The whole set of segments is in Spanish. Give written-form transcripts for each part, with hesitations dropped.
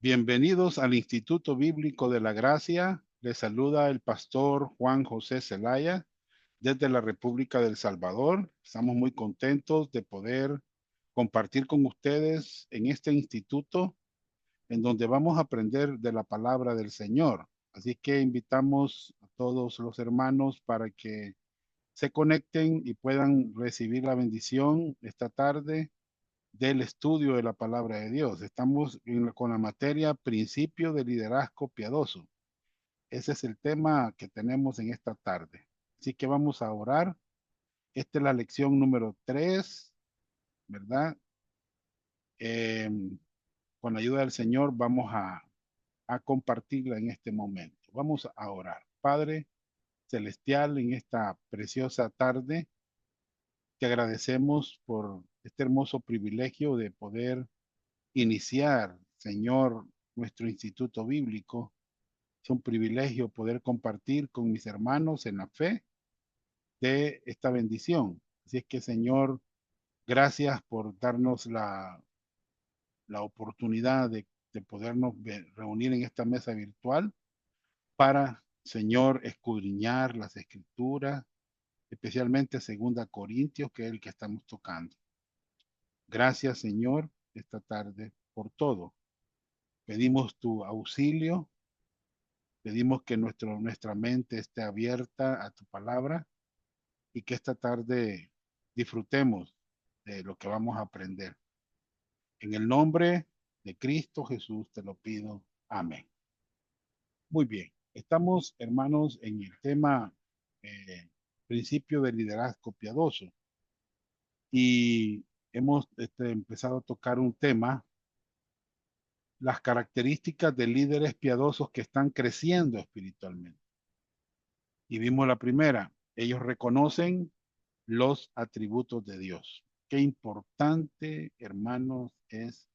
Bienvenidos al Instituto Bíblico de la Gracia. Les saluda el pastor Juan José Zelaya desde la República del Salvador. Estamos muy contentos de poder compartir con ustedes en este instituto en donde vamos a aprender de la palabra del Señor. Así que invitamos a todos los hermanos para que se conecten y puedan recibir la bendición esta tarde del estudio de la palabra de Dios. Estamos con la materia principio de liderazgo piadoso. Ese es el tema que tenemos en esta tarde. Así que vamos a orar. Esta es la lección número 3, ¿verdad? Eh, con la ayuda del Señor vamos a compartirla en este momento. Vamos a orar. Padre Celestial, en esta preciosa tarde, te agradecemos por este hermoso privilegio de poder iniciar, Señor, nuestro instituto bíblico. Es un privilegio poder compartir con mis hermanos en la fe de esta bendición. Así es que, Señor, gracias por darnos la oportunidad de podernos reunir en esta mesa virtual para, Señor, escudriñar las escrituras, especialmente Segunda Corintios, que es el que estamos tocando. Gracias, Señor, esta tarde por todo. Pedimos tu auxilio. Pedimos que nuestra mente esté abierta a tu palabra y que esta tarde disfrutemos de lo que vamos a aprender. En el nombre de Cristo Jesús te lo pido. Amén. Muy bien. Estamos, hermanos, en el tema principio del liderazgo piadoso y hemos empezado a tocar un tema, las características de líderes piadosos que están creciendo espiritualmente. Y vimos la primera, ellos reconocen los atributos de Dios. Qué importante, hermanos, es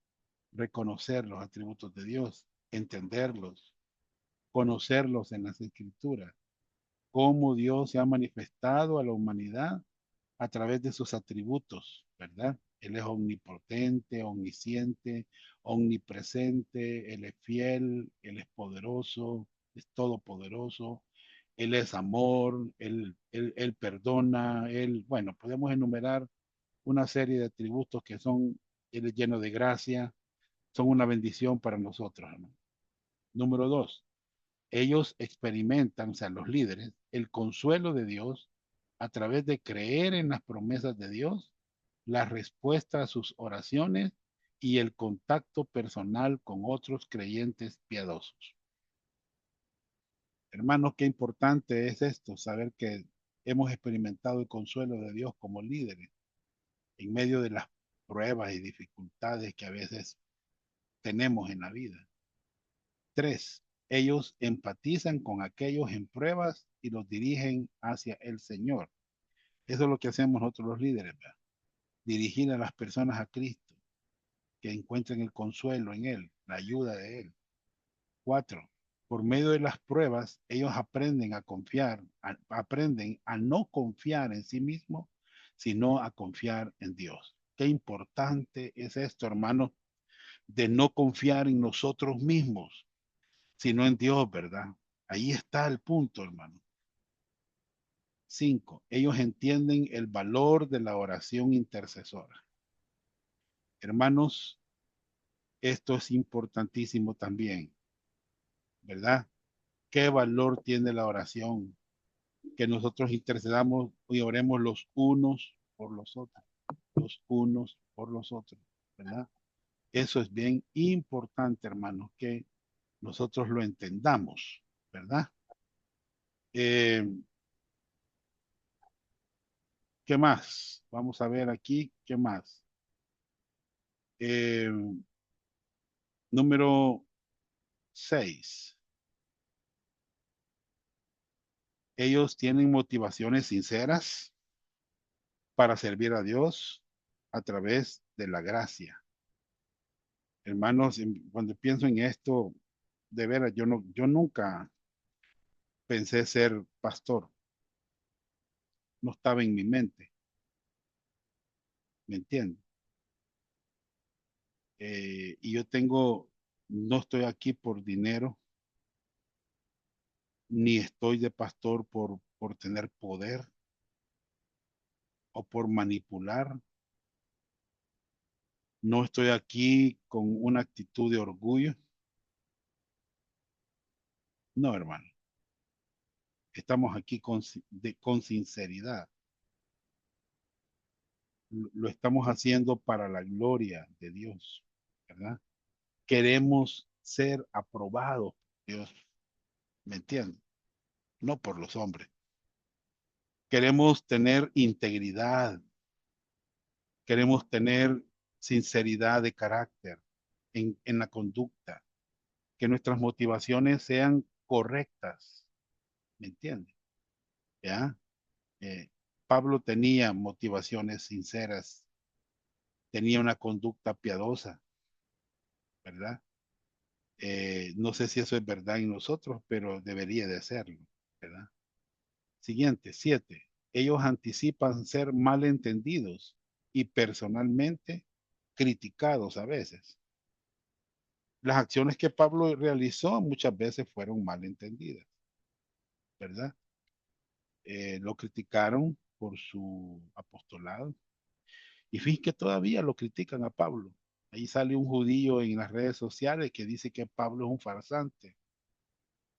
reconocer los atributos de Dios, entenderlos, conocerlos en las escrituras, cómo Dios se ha manifestado a la humanidad a través de sus atributos, ¿verdad? Él es omnipotente, omnisciente, omnipresente, Él es fiel, Él es poderoso, es todopoderoso, Él es amor, Él perdona, bueno, podemos enumerar una serie de atributos que son, Él es lleno de gracia, son una bendición para nosotros, hermano. Número dos, ellos experimentan, o sea, los líderes, el consuelo de Dios a través de creer en las promesas de Dios, la respuesta a sus oraciones y el contacto personal con otros creyentes piadosos. Hermanos, qué importante es esto, saber que hemos experimentado el consuelo de Dios como líderes en medio de las pruebas y dificultades que a veces tenemos en la vida. Tres, ellos empatizan con aquellos en pruebas y los dirigen hacia el Señor. Eso es lo que hacemos nosotros los líderes, ¿verdad? Dirigir a las personas a Cristo, que encuentren el consuelo en Él, la ayuda de Él. Cuatro, por medio de las pruebas, ellos aprenden a confiar, aprenden a no confiar en sí mismos, sino a confiar en Dios. Qué importante es esto, hermano, de no confiar en nosotros mismos, sino en Dios, ¿verdad? Ahí está el punto, hermano. Cinco, ellos entienden el valor de la oración intercesora. Hermanos, esto es importantísimo también, ¿verdad? ¿Qué valor tiene la oración? Que nosotros intercedamos y oremos los unos por los unos por los otros, ¿verdad? Eso es bien importante, hermanos, que nosotros lo entendamos, ¿verdad? Eh, ¿Qué más? Vamos a ver aquí, ¿qué más? Eh, Número 6. Ellos tienen motivaciones sinceras para servir a Dios a través de la gracia. Hermanos, cuando pienso en esto, de veras, yo nunca pensé ser pastor. No estaba en mi mente, ¿me entiendes? Y yo tengo No estoy aquí por dinero, ni estoy de pastor por tener poder o por manipular. No estoy aquí con una actitud de orgullo. No, hermano. Estamos aquí con sinceridad. Lo estamos haciendo para la gloria de Dios, ¿verdad? Queremos ser aprobados por Dios, ¿me entiendes? No por los hombres. Queremos tener integridad, queremos tener sinceridad de carácter en la conducta, que nuestras motivaciones sean correctas, ¿me entiendes? ¿Ya? Eh, Pablo tenía motivaciones sinceras, tenía una conducta piadosa, ¿verdad? No sé si eso es verdad en nosotros, pero debería de serlo, ¿verdad? Siguiente, 7. Ellos anticipan ser malentendidos y personalmente criticados a veces. Las acciones que Pablo realizó muchas veces fueron malentendidas, ¿verdad? Lo criticaron por su apostolado. Y fíjense que todavía lo critican a Pablo. Ahí sale un judío en las redes sociales que dice que Pablo es un farsante,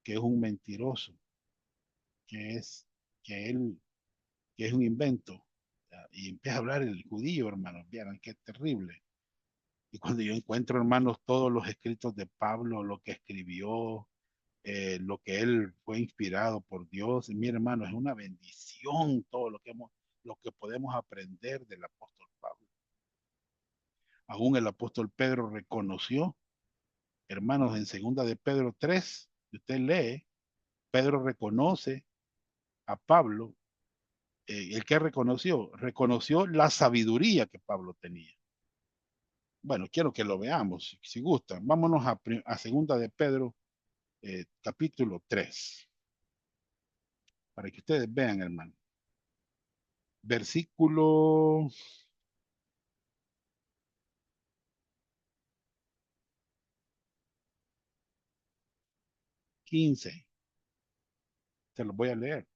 que es un mentiroso, que es, que él, que es un invento. Y empieza a hablar el judío, hermanos. Vieran qué terrible. Y cuando yo encuentro, hermanos, todos los escritos de Pablo, lo que escribió, lo que él fue inspirado por Dios, mi hermano, es una bendición todo lo que podemos aprender del apóstol Pablo. Aún el apóstol Pedro reconoció, hermanos, en segunda de Pedro 3, si usted lee, Pedro reconoce a Pablo. ¿El que reconoció? Reconoció la sabiduría que Pablo tenía. Bueno, quiero que lo veamos, si gustan. Vámonos a segunda de Pedro, capítulo 3, para que ustedes vean, hermano. Versículo 15. Se los voy a leer.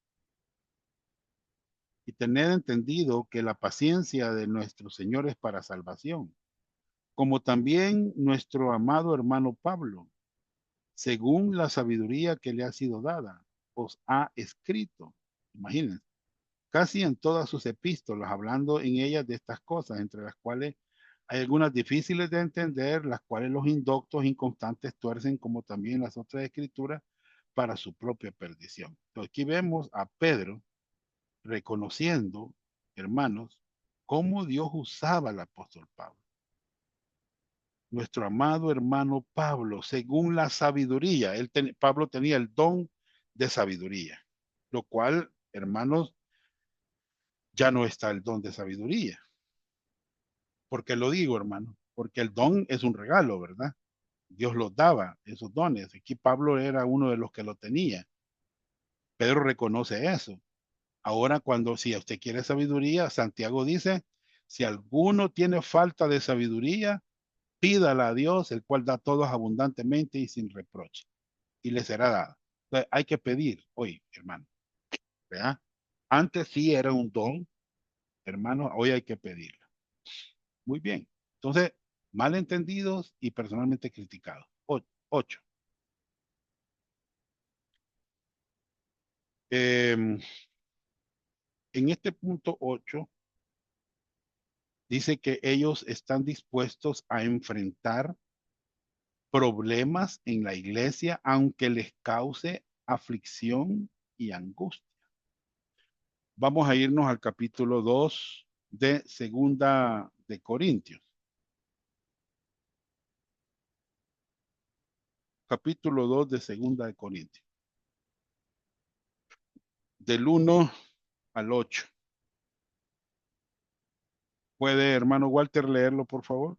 Y tened entendido que la paciencia de nuestro Señor es para salvación, como también nuestro amado hermano Pablo, según la sabiduría que le ha sido dada, os ha escrito. Imagínense, casi en todas sus epístolas, hablando en ellas de estas cosas, entre las cuales hay algunas difíciles de entender, las cuales los indoctos inconstantes tuercen, como también las otras escrituras, para su propia perdición. Entonces, aquí vemos a Pedro reconociendo, hermanos, cómo Dios usaba al apóstol Pablo. Nuestro amado hermano Pablo, según la sabiduría, Pablo tenía el don de sabiduría, lo cual, hermanos, ya no está el don de sabiduría. ¿Por qué lo digo, hermano? Porque el don es un regalo, ¿verdad? Dios los daba, esos dones. Aquí Pablo era uno de los que lo tenía. Pedro reconoce eso. Ahora, si usted quiere sabiduría, Santiago dice, si alguno tiene falta de sabiduría, pídala a Dios, el cual da a todos abundantemente y sin reproche, y le será dada. Entonces, hay que pedir hoy, hermano. ¿Verdad? Antes sí era un don, hermano, hoy hay que pedirlo. Muy bien. Entonces, malentendidos y personalmente criticados. 8. En este punto 8 dice que ellos están dispuestos a enfrentar problemas en la iglesia, aunque les cause aflicción y angustia. Vamos a irnos al capítulo 2 de Segunda de Corintios. Capítulo 2 de Segunda de Corintios. Del 1 al 8. ¿Puede, hermano Walter, leerlo, por favor?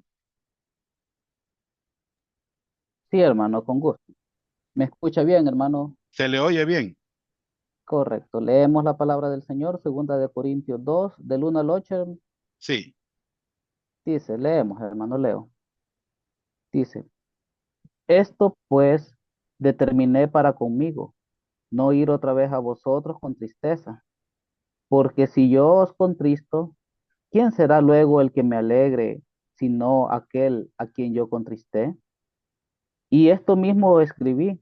Sí, hermano, con gusto. ¿Me escucha bien, hermano? ¿Se le oye bien? Correcto. Leemos la palabra del Señor, segunda de Corintios 2, del 1 al 8. Sí. Dice, leemos, hermano, leo. Dice, Esto pues determiné para conmigo, no ir otra vez a vosotros con tristeza, porque si yo os contristo, ¿quién será luego el que me alegre, sino aquel a quien yo contristé? Y esto mismo escribí,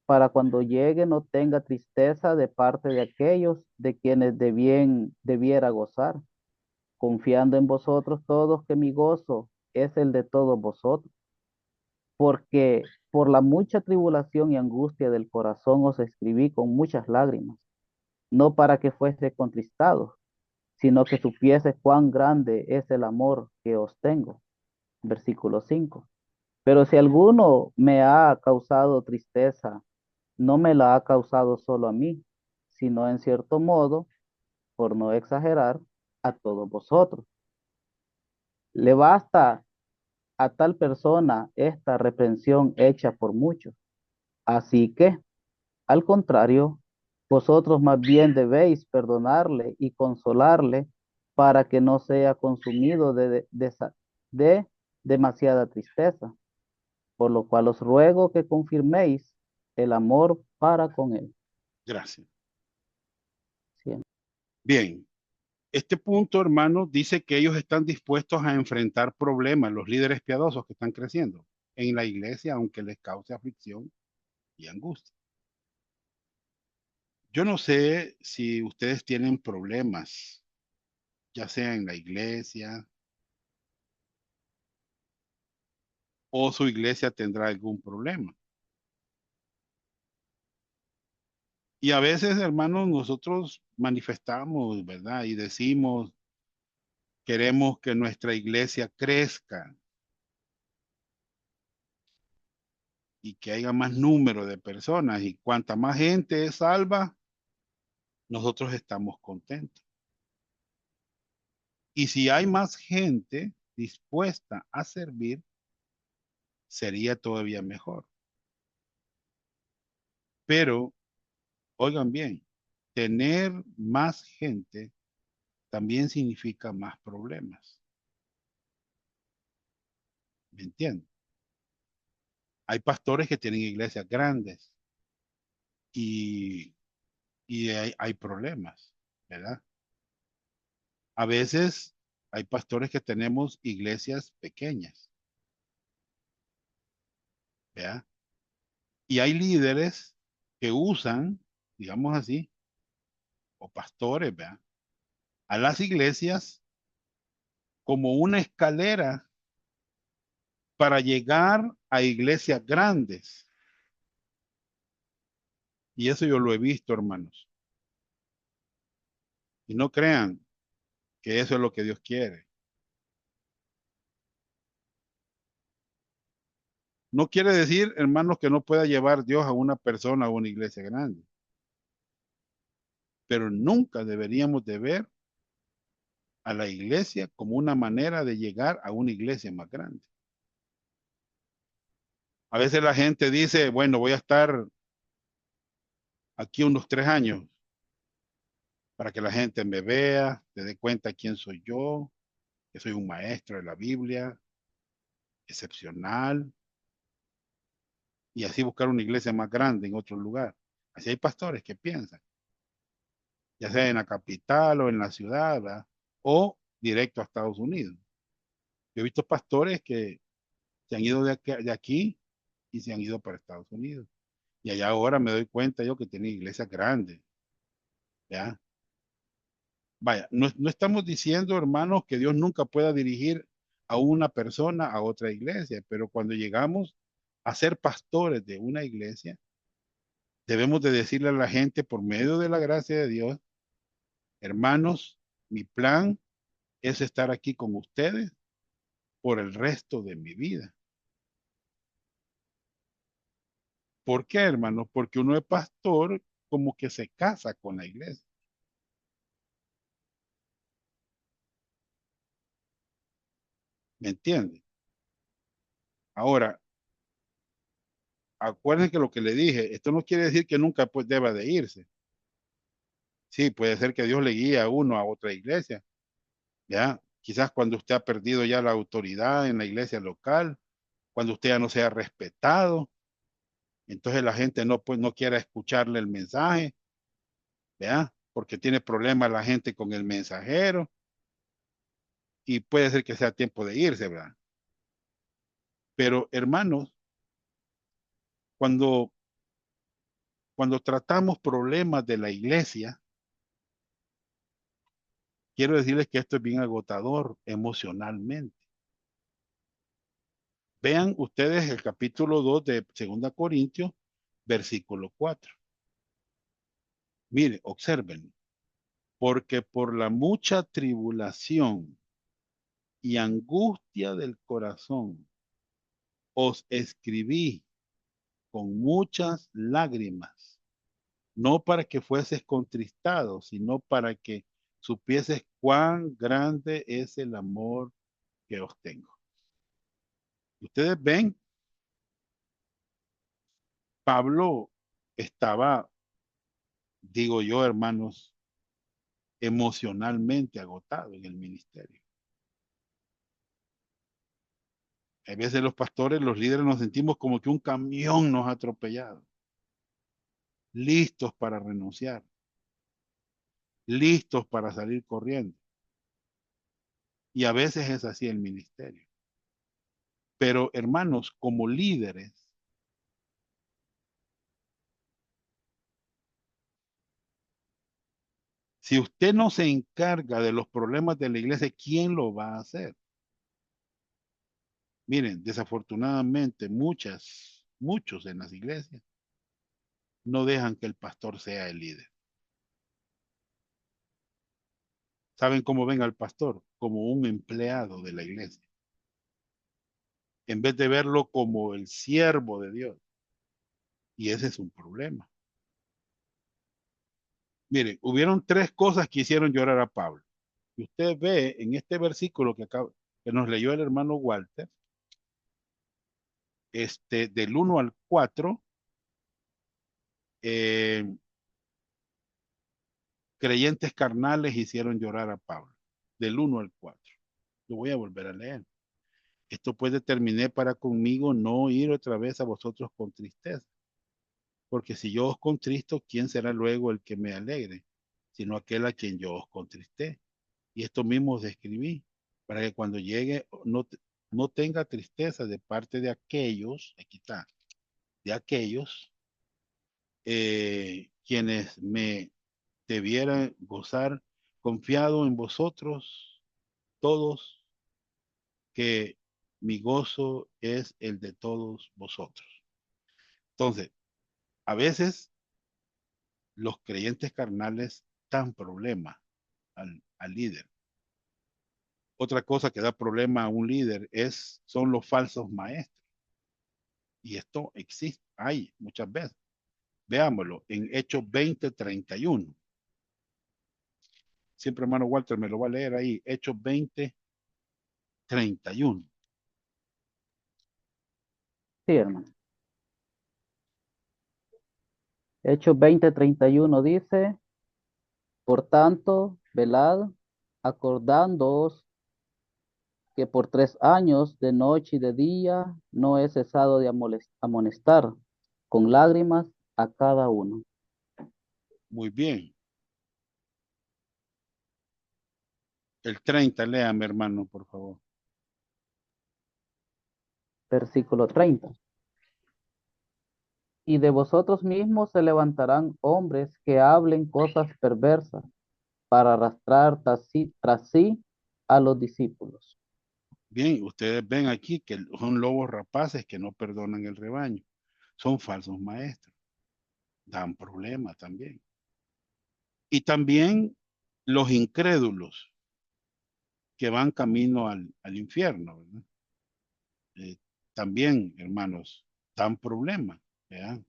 para cuando llegue no tenga tristeza de parte de aquellos de quienes debiera gozar, confiando en vosotros todos que mi gozo es el de todos vosotros, porque por la mucha tribulación y angustia del corazón os escribí con muchas lágrimas, no para que fuese contristados, sino que supiese cuán grande es el amor que os tengo. Versículo 5. Pero si alguno me ha causado tristeza, no me la ha causado solo a mí, sino en cierto modo, por no exagerar, a todos vosotros. Le basta a tal persona esta reprensión hecha por muchos. Así que, al contrario, vosotros más bien debéis perdonarle y consolarle para que no sea consumido de demasiada tristeza, por lo cual os ruego que confirméis el amor para con él. Gracias. Siempre. Bien, este punto, hermano, dice que ellos están dispuestos a enfrentar problemas, los líderes piadosos que están creciendo en la iglesia, aunque les cause aflicción y angustia. Yo no sé si ustedes tienen problemas, ya sea en la iglesia o su iglesia tendrá algún problema. Y a veces, hermanos, nosotros manifestamos, ¿verdad? Y decimos, queremos que nuestra iglesia crezca y que haya más número de personas. Y cuanta más gente es salva, nosotros estamos contentos. Y si hay más gente dispuesta a servir, sería todavía mejor. Pero, oigan bien, tener más gente también significa más problemas. ¿Me entienden? Hay pastores que tienen iglesias grandes y, y hay problemas, ¿verdad? A veces hay pastores que tenemos iglesias pequeñas, ¿verdad? Y hay líderes que usan, digamos así, o pastores, ¿verdad? A las iglesias como una escalera para llegar a iglesias grandes. Y eso yo lo he visto, hermanos. Y no crean que eso es lo que Dios quiere. No quiere decir, hermanos, que no pueda llevar Dios a una persona a una iglesia grande. Pero nunca deberíamos de ver a la iglesia como una manera de llegar a una iglesia más grande. A veces la gente dice, bueno, voy a estar aquí unos 3 años para que la gente me vea, se dé cuenta quién soy yo, que soy un maestro de la Biblia, excepcional, y así buscar una iglesia más grande en otro lugar. Así hay pastores que piensan, ya sea en la capital o en la ciudad, ¿verdad? O directo a Estados Unidos. Yo he visto pastores que se han ido de aquí y se han ido para Estados Unidos. Y allá ahora me doy cuenta yo que tienen iglesias grandes, ¿ya? Vaya, no estamos diciendo, hermanos, que Dios nunca pueda dirigir a una persona a otra iglesia, pero cuando llegamos a ser pastores de una iglesia, debemos de decirle a la gente por medio de la gracia de Dios, hermanos, mi plan es estar aquí con ustedes por el resto de mi vida. ¿Por qué, hermanos? Porque uno es pastor como que se casa con la iglesia. ¿Me entienden? Ahora, acuérdense que lo que le dije, esto no quiere decir que nunca pues deba de irse. Sí, puede ser que Dios le guíe a uno a otra iglesia, ¿ya? Quizás cuando usted ha perdido ya la autoridad en la iglesia local, cuando usted ya no sea respetado, entonces la gente no, pues, no quiera escucharle el mensaje, ¿vea? Porque tiene problemas la gente con el mensajero y puede ser que sea tiempo de irse, ¿verdad? Pero hermanos, cuando, cuando tratamos problemas de la iglesia, quiero decirles que esto es bien agotador emocionalmente. Vean ustedes el capítulo 2 de 2 Corintios, versículo 4. Mire, observen, porque por la mucha tribulación y angustia del corazón os escribí con muchas lágrimas, no para que fueses contristados, sino para que supieses cuán grande es el amor que os tengo. Ustedes ven, Pablo estaba, digo yo, hermanos, emocionalmente agotado en el ministerio. A veces los pastores, los líderes nos sentimos como que un camión nos ha atropellado, listos para renunciar, listos para salir corriendo. Y a veces es así el ministerio. Pero hermanos, como líderes, si usted no se encarga de los problemas de la iglesia, ¿quién lo va a hacer? Miren, desafortunadamente muchos en las iglesias no dejan que el pastor sea el líder. ¿Saben cómo ven al pastor? Como un empleado de la iglesia, en vez de verlo como el siervo de Dios. Y ese es un problema. Miren, hubieron tres cosas que hicieron llorar a Pablo. Y usted ve en este versículo que nos leyó el hermano Walter, del 1 al 4, eh, creyentes carnales hicieron llorar a Pablo. Del 1 al 4. Lo voy a volver a leer. Esto pues determiné para conmigo no ir otra vez a vosotros con tristeza. Porque si yo os contristo, ¿quién será luego el que me alegre? Sino aquel a quien yo os contristé. Y esto mismo os escribí, para que cuando llegue no tenga tristeza de parte de aquellos, aquí está, de aquellos quienes me debieran gozar confiado en vosotros todos, que mi gozo es el de todos vosotros. Entonces, a veces los creyentes carnales dan problema al líder. Otra cosa que da problema a un líder son los falsos maestros. Y esto existe, hay muchas veces. Veámoslo en Hechos 20:31. Siempre hermano Walter me lo va a leer ahí. Hechos 20:31. Sí, hermano. Hechos 20:31 dice, por tanto, velad, acordándoos que por 3 años, de noche y de día, no he cesado de amonestar con lágrimas a cada uno. Muy bien. El 30, léame hermano, por favor. Versículo 30. Y de vosotros mismos se levantarán hombres que hablen cosas perversas para arrastrar tras sí a los discípulos. Bien, ustedes ven aquí que son lobos rapaces que no perdonan el rebaño. Son falsos maestros. Dan problemas también. Y también los incrédulos que van camino al infierno, ¿verdad? Eh, También, hermanos, dan problemas, ¿verdad?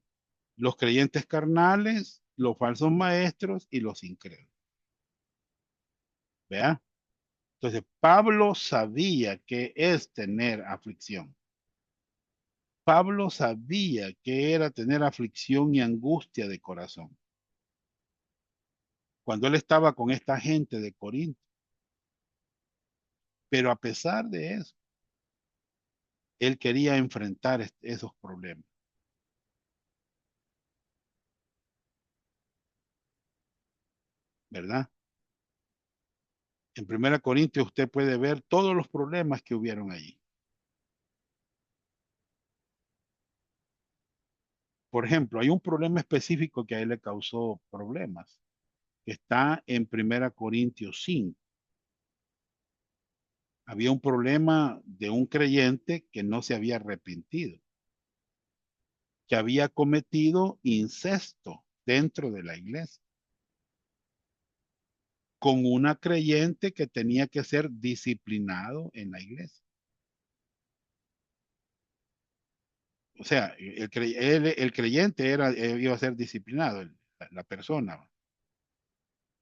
Los creyentes carnales, los falsos maestros y los incrédulos, ¿verdad? Entonces, Pablo sabía que es tener aflicción. Pablo sabía que era tener aflicción y angustia de corazón. Cuando él estaba con esta gente de Corinto. Pero a pesar de eso, él quería enfrentar esos problemas, ¿verdad? En Primera Corintios usted puede ver todos los problemas que hubieron allí. Por ejemplo, hay un problema específico que a él le causó problemas, que está en Primera Corintios 5. Había un problema de un creyente que no se había arrepentido, que había cometido incesto dentro de la iglesia, con una creyente que tenía que ser disciplinado en la iglesia. O sea, el creyente iba a ser disciplinado, la persona.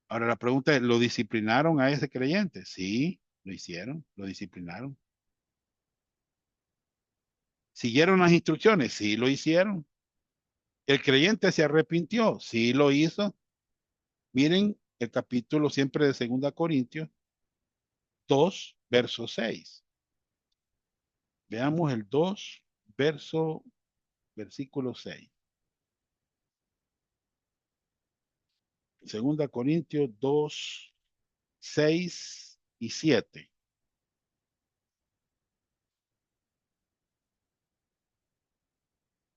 Ahora la pregunta es, ¿lo disciplinaron a ese creyente? Sí, lo hicieron, lo disciplinaron. ¿Siguieron las instrucciones? Sí, lo hicieron. ¿El creyente se arrepintió? Sí, lo hizo. Miren el capítulo siempre de 2 Corintios 2, verso 6. Veamos el 2, versículo 6. 2 Corintios 2, 6 y 7.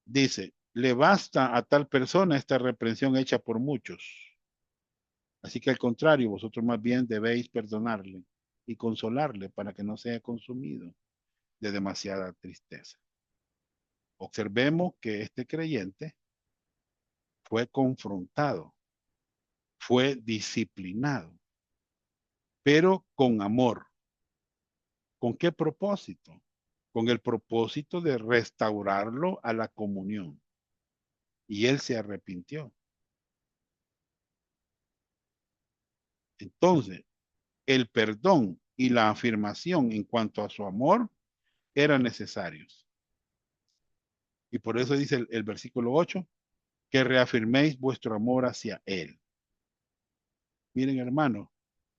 Dice, le basta a tal persona esta reprensión hecha por muchos. Así que al contrario, vosotros más bien debéis perdonarle y consolarle para que no sea consumido de demasiada tristeza. Observemos que este creyente fue confrontado, fue disciplinado, pero con amor. ¿Con qué propósito? Con el propósito de restaurarlo a la comunión. Y él se arrepintió. Entonces, el perdón y la afirmación en cuanto a su amor eran necesarios. Y por eso dice el versículo 8, que reafirméis vuestro amor hacia él. Miren, hermanos,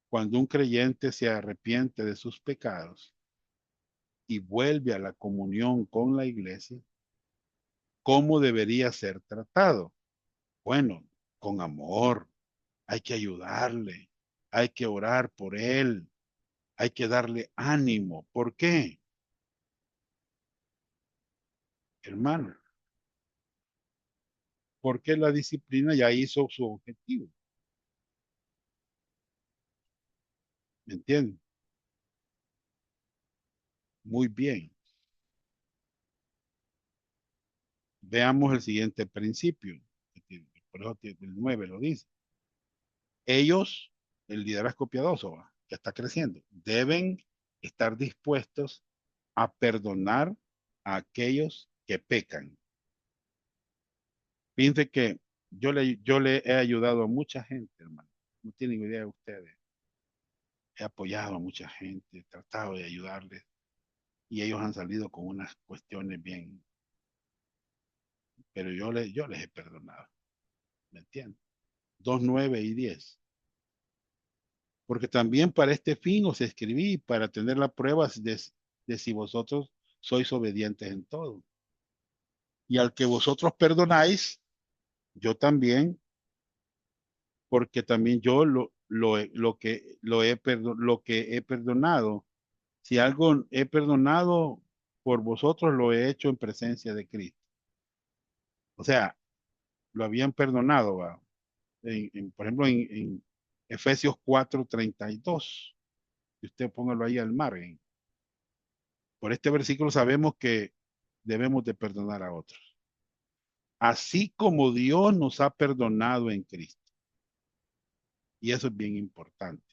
cuando un creyente se arrepiente de sus pecados y vuelve a la comunión con la iglesia, ¿cómo debería ser tratado? Bueno, con amor, hay que ayudarle, hay que orar por él, hay que darle ánimo. ¿Por qué? Hermano, porque la disciplina ya hizo su objetivo. ¿Me entienden? Muy bien. Veamos el siguiente principio. Por eso el 9 lo dice. Ellos, el liderazgo piadoso, que está creciendo, deben estar dispuestos a perdonar a aquellos que pecan. Fíjense que yo le he ayudado a mucha gente, hermano. No tienen idea de ustedes. He apoyado a mucha gente, he tratado de ayudarles y ellos han salido con unas cuestiones bien, pero yo les he perdonado, ¿me entiendes? 2, 9 y 10. Porque también para este fin os escribí, para tener las pruebas de si vosotros sois obedientes en todo. Y al que vosotros perdonáis, yo también, porque también yo lo que he perdonado, si algo he perdonado por vosotros, lo he hecho en presencia de Cristo. O sea, lo habían perdonado, ¿va? Por ejemplo, en Efesios 4:32. Y usted póngalo ahí al margen. Por este versículo sabemos que debemos de perdonar a otros. Así como Dios nos ha perdonado en Cristo. Y eso es bien importante.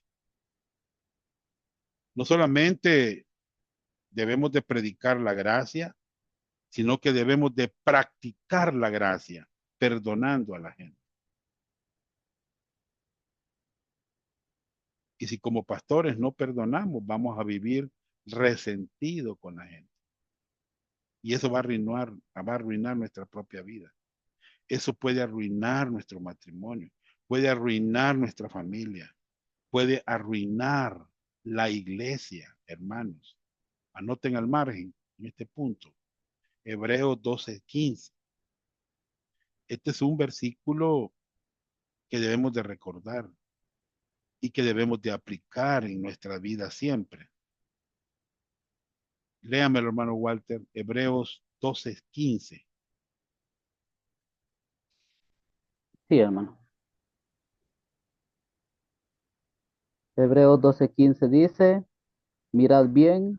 No solamente debemos de predicar la gracia, sino que debemos de practicar la gracia, perdonando a la gente. Y si como pastores no perdonamos, vamos a vivir resentido con la gente. Y eso va a arruinar nuestra propia vida. Eso puede arruinar nuestro matrimonio, puede arruinar nuestra familia, puede arruinar la iglesia, hermanos. Anoten al margen en este punto. Hebreos 12:15. Este es un versículo que debemos de recordar y que debemos de aplicar en nuestra vida siempre. Léame, hermano Walter, Hebreos 12:15. Sí, hermano. Hebreos 12:15 dice, mirad bien,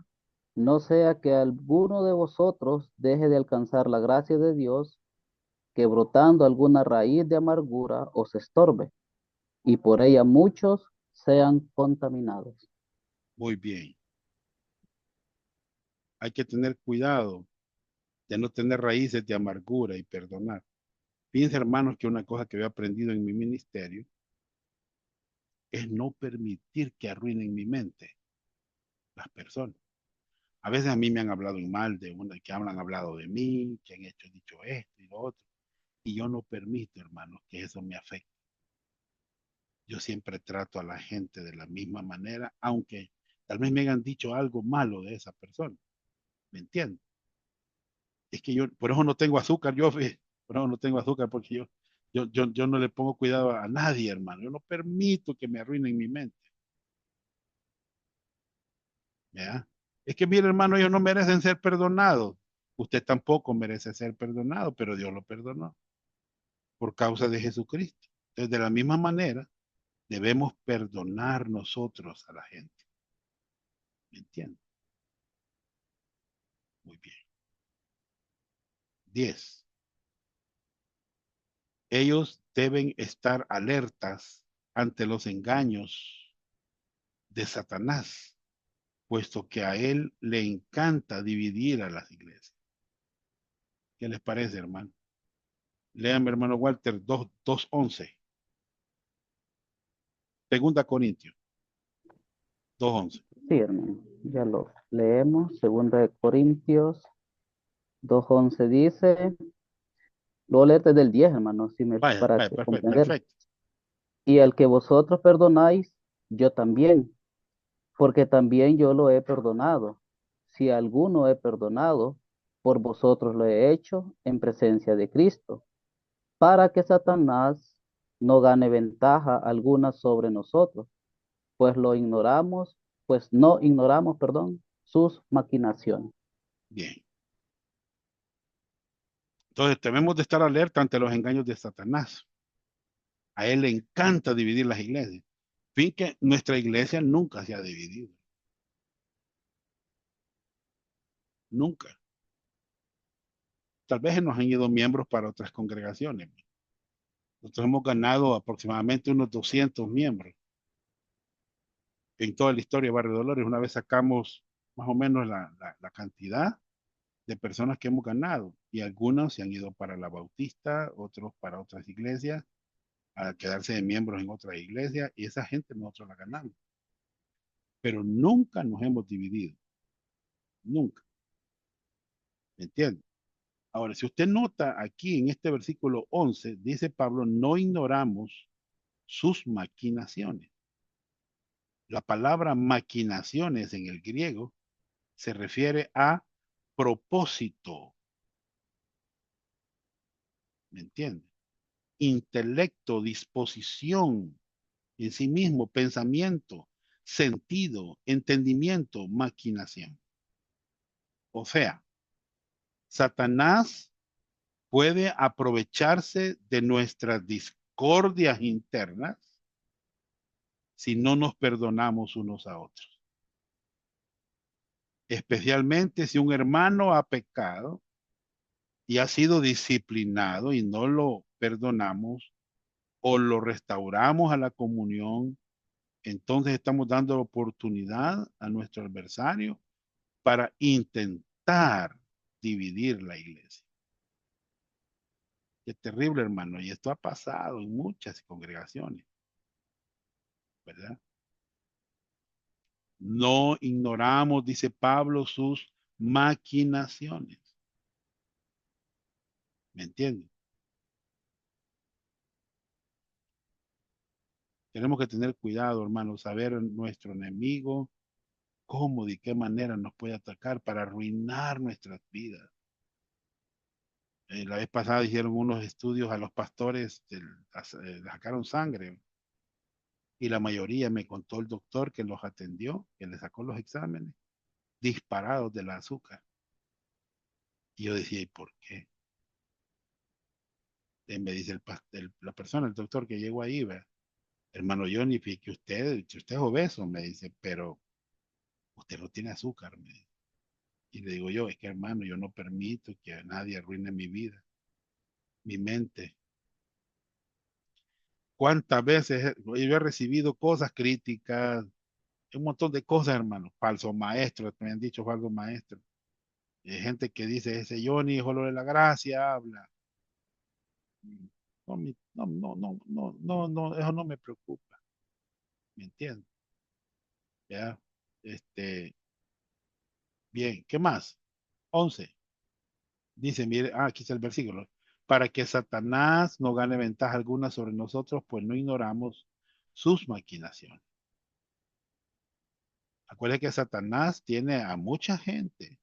no sea que alguno de vosotros deje de alcanzar la gracia de Dios, que brotando alguna raíz de amargura os estorbe, y por ella muchos sean contaminados. Muy bien. Hay que tener cuidado de no tener raíces de amargura y perdonar. Fíjense, hermanos, que una cosa que he aprendido en mi ministerio es no permitir que arruinen mi mente las personas. A veces a mí me han hablado mal de una, que han hablado de mí, que han dicho esto y lo otro, y yo no permito, hermanos, que eso me afecte. Yo siempre trato a la gente de la misma manera, aunque tal vez me hayan dicho algo malo de esa persona. ¿Me entiendes? Es que yo, por eso no tengo azúcar, por eso no tengo azúcar, porque yo no le pongo cuidado a nadie, hermano. Yo no permito que me arruinen mi mente. ¿Ya? Es que, mire, hermano, ellos no merecen ser perdonados. Usted tampoco merece ser perdonado, pero Dios lo perdonó por causa de Jesucristo. Entonces, de la misma manera, debemos perdonar nosotros a la gente. ¿Me entiendes? Muy bien. 10. Ellos deben estar alertas ante los engaños de Satanás, puesto que a él le encanta dividir a las iglesias. ¿Qué les parece, hermano? Lean, hermano Walter, 2:11. Segunda Corintios 2:11. Sí, hermano, ya lo leemos. Segunda de Corintios 2:11 dice, luego léete del 10, hermano, Vaya, para vaya, que perfecto, comprender. perfecto. Y al que vosotros perdonáis, yo también, porque también yo lo he perdonado. Si a alguno he perdonado, por vosotros lo he hecho en presencia de Cristo, para que Satanás no gane ventaja alguna sobre nosotros, pues lo ignoramos, pues no ignoramos, perdón, sus maquinaciones. Bien. Entonces, debemos de estar alerta ante los engaños de Satanás. A él le encanta dividir las iglesias. Fin que nuestra iglesia nunca se ha dividido. Nunca. Tal vez nos han ido miembros para otras congregaciones. Nosotros hemos ganado aproximadamente unos 200 miembros en toda la historia de Barrio Dolores. Una vez sacamos más o menos la cantidad de personas que hemos ganado y algunos se han ido para la Bautista, otros para otras iglesias, a quedarse de miembros en otras iglesias y esa gente nosotros la ganamos. Pero nunca nos hemos dividido, nunca. ¿Me entiende? Ahora, si usted nota aquí en este versículo 11, dice Pablo, no ignoramos sus maquinaciones. La palabra maquinaciones en el griego se refiere a propósito, ¿me entiende? Intelecto, disposición en sí mismo, pensamiento, sentido, entendimiento, maquinación. O sea, Satanás puede aprovecharse de nuestras discordias internas si no nos perdonamos unos a otros. Especialmente si un hermano ha pecado y ha sido disciplinado y no lo perdonamos o lo restauramos a la comunión, entonces estamos dando oportunidad a nuestro adversario para intentar dividir la iglesia. Qué terrible, hermano, y esto ha pasado en muchas congregaciones, ¿verdad? No ignoramos, dice Pablo, sus maquinaciones. ¿Me entienden? Tenemos que tener cuidado, hermano, saber nuestro enemigo, cómo, de qué manera nos puede atacar para arruinar nuestras vidas. La vez pasada hicieron unos estudios a los pastores, sacaron sangre y la mayoría me contó el doctor que los atendió, que les sacó los exámenes, disparados del azúcar. Y yo decía, ¿y por qué? Y me dice la persona, el doctor que llegó ahí, ¿verdad? Hermano Johnny, que usted es obeso, me dice, pero usted no tiene azúcar, me dice. Y le digo yo, es que hermano, yo no permito que nadie arruine mi vida, mi mente. ¿Cuántas veces yo he recibido cosas críticas, un montón de cosas, hermano? Falsos maestros, me han dicho falsos maestros. Hay gente que dice, ese Johnny, hijo de la gracia, habla. No, eso no me preocupa, ¿me entiendes? ¿Ya? Este, bien, ¿qué más? 11. Dice, mire, aquí está el versículo. Para que Satanás no gane ventaja alguna sobre nosotros, pues no ignoramos sus maquinaciones. Acuérdense que Satanás tiene a mucha gente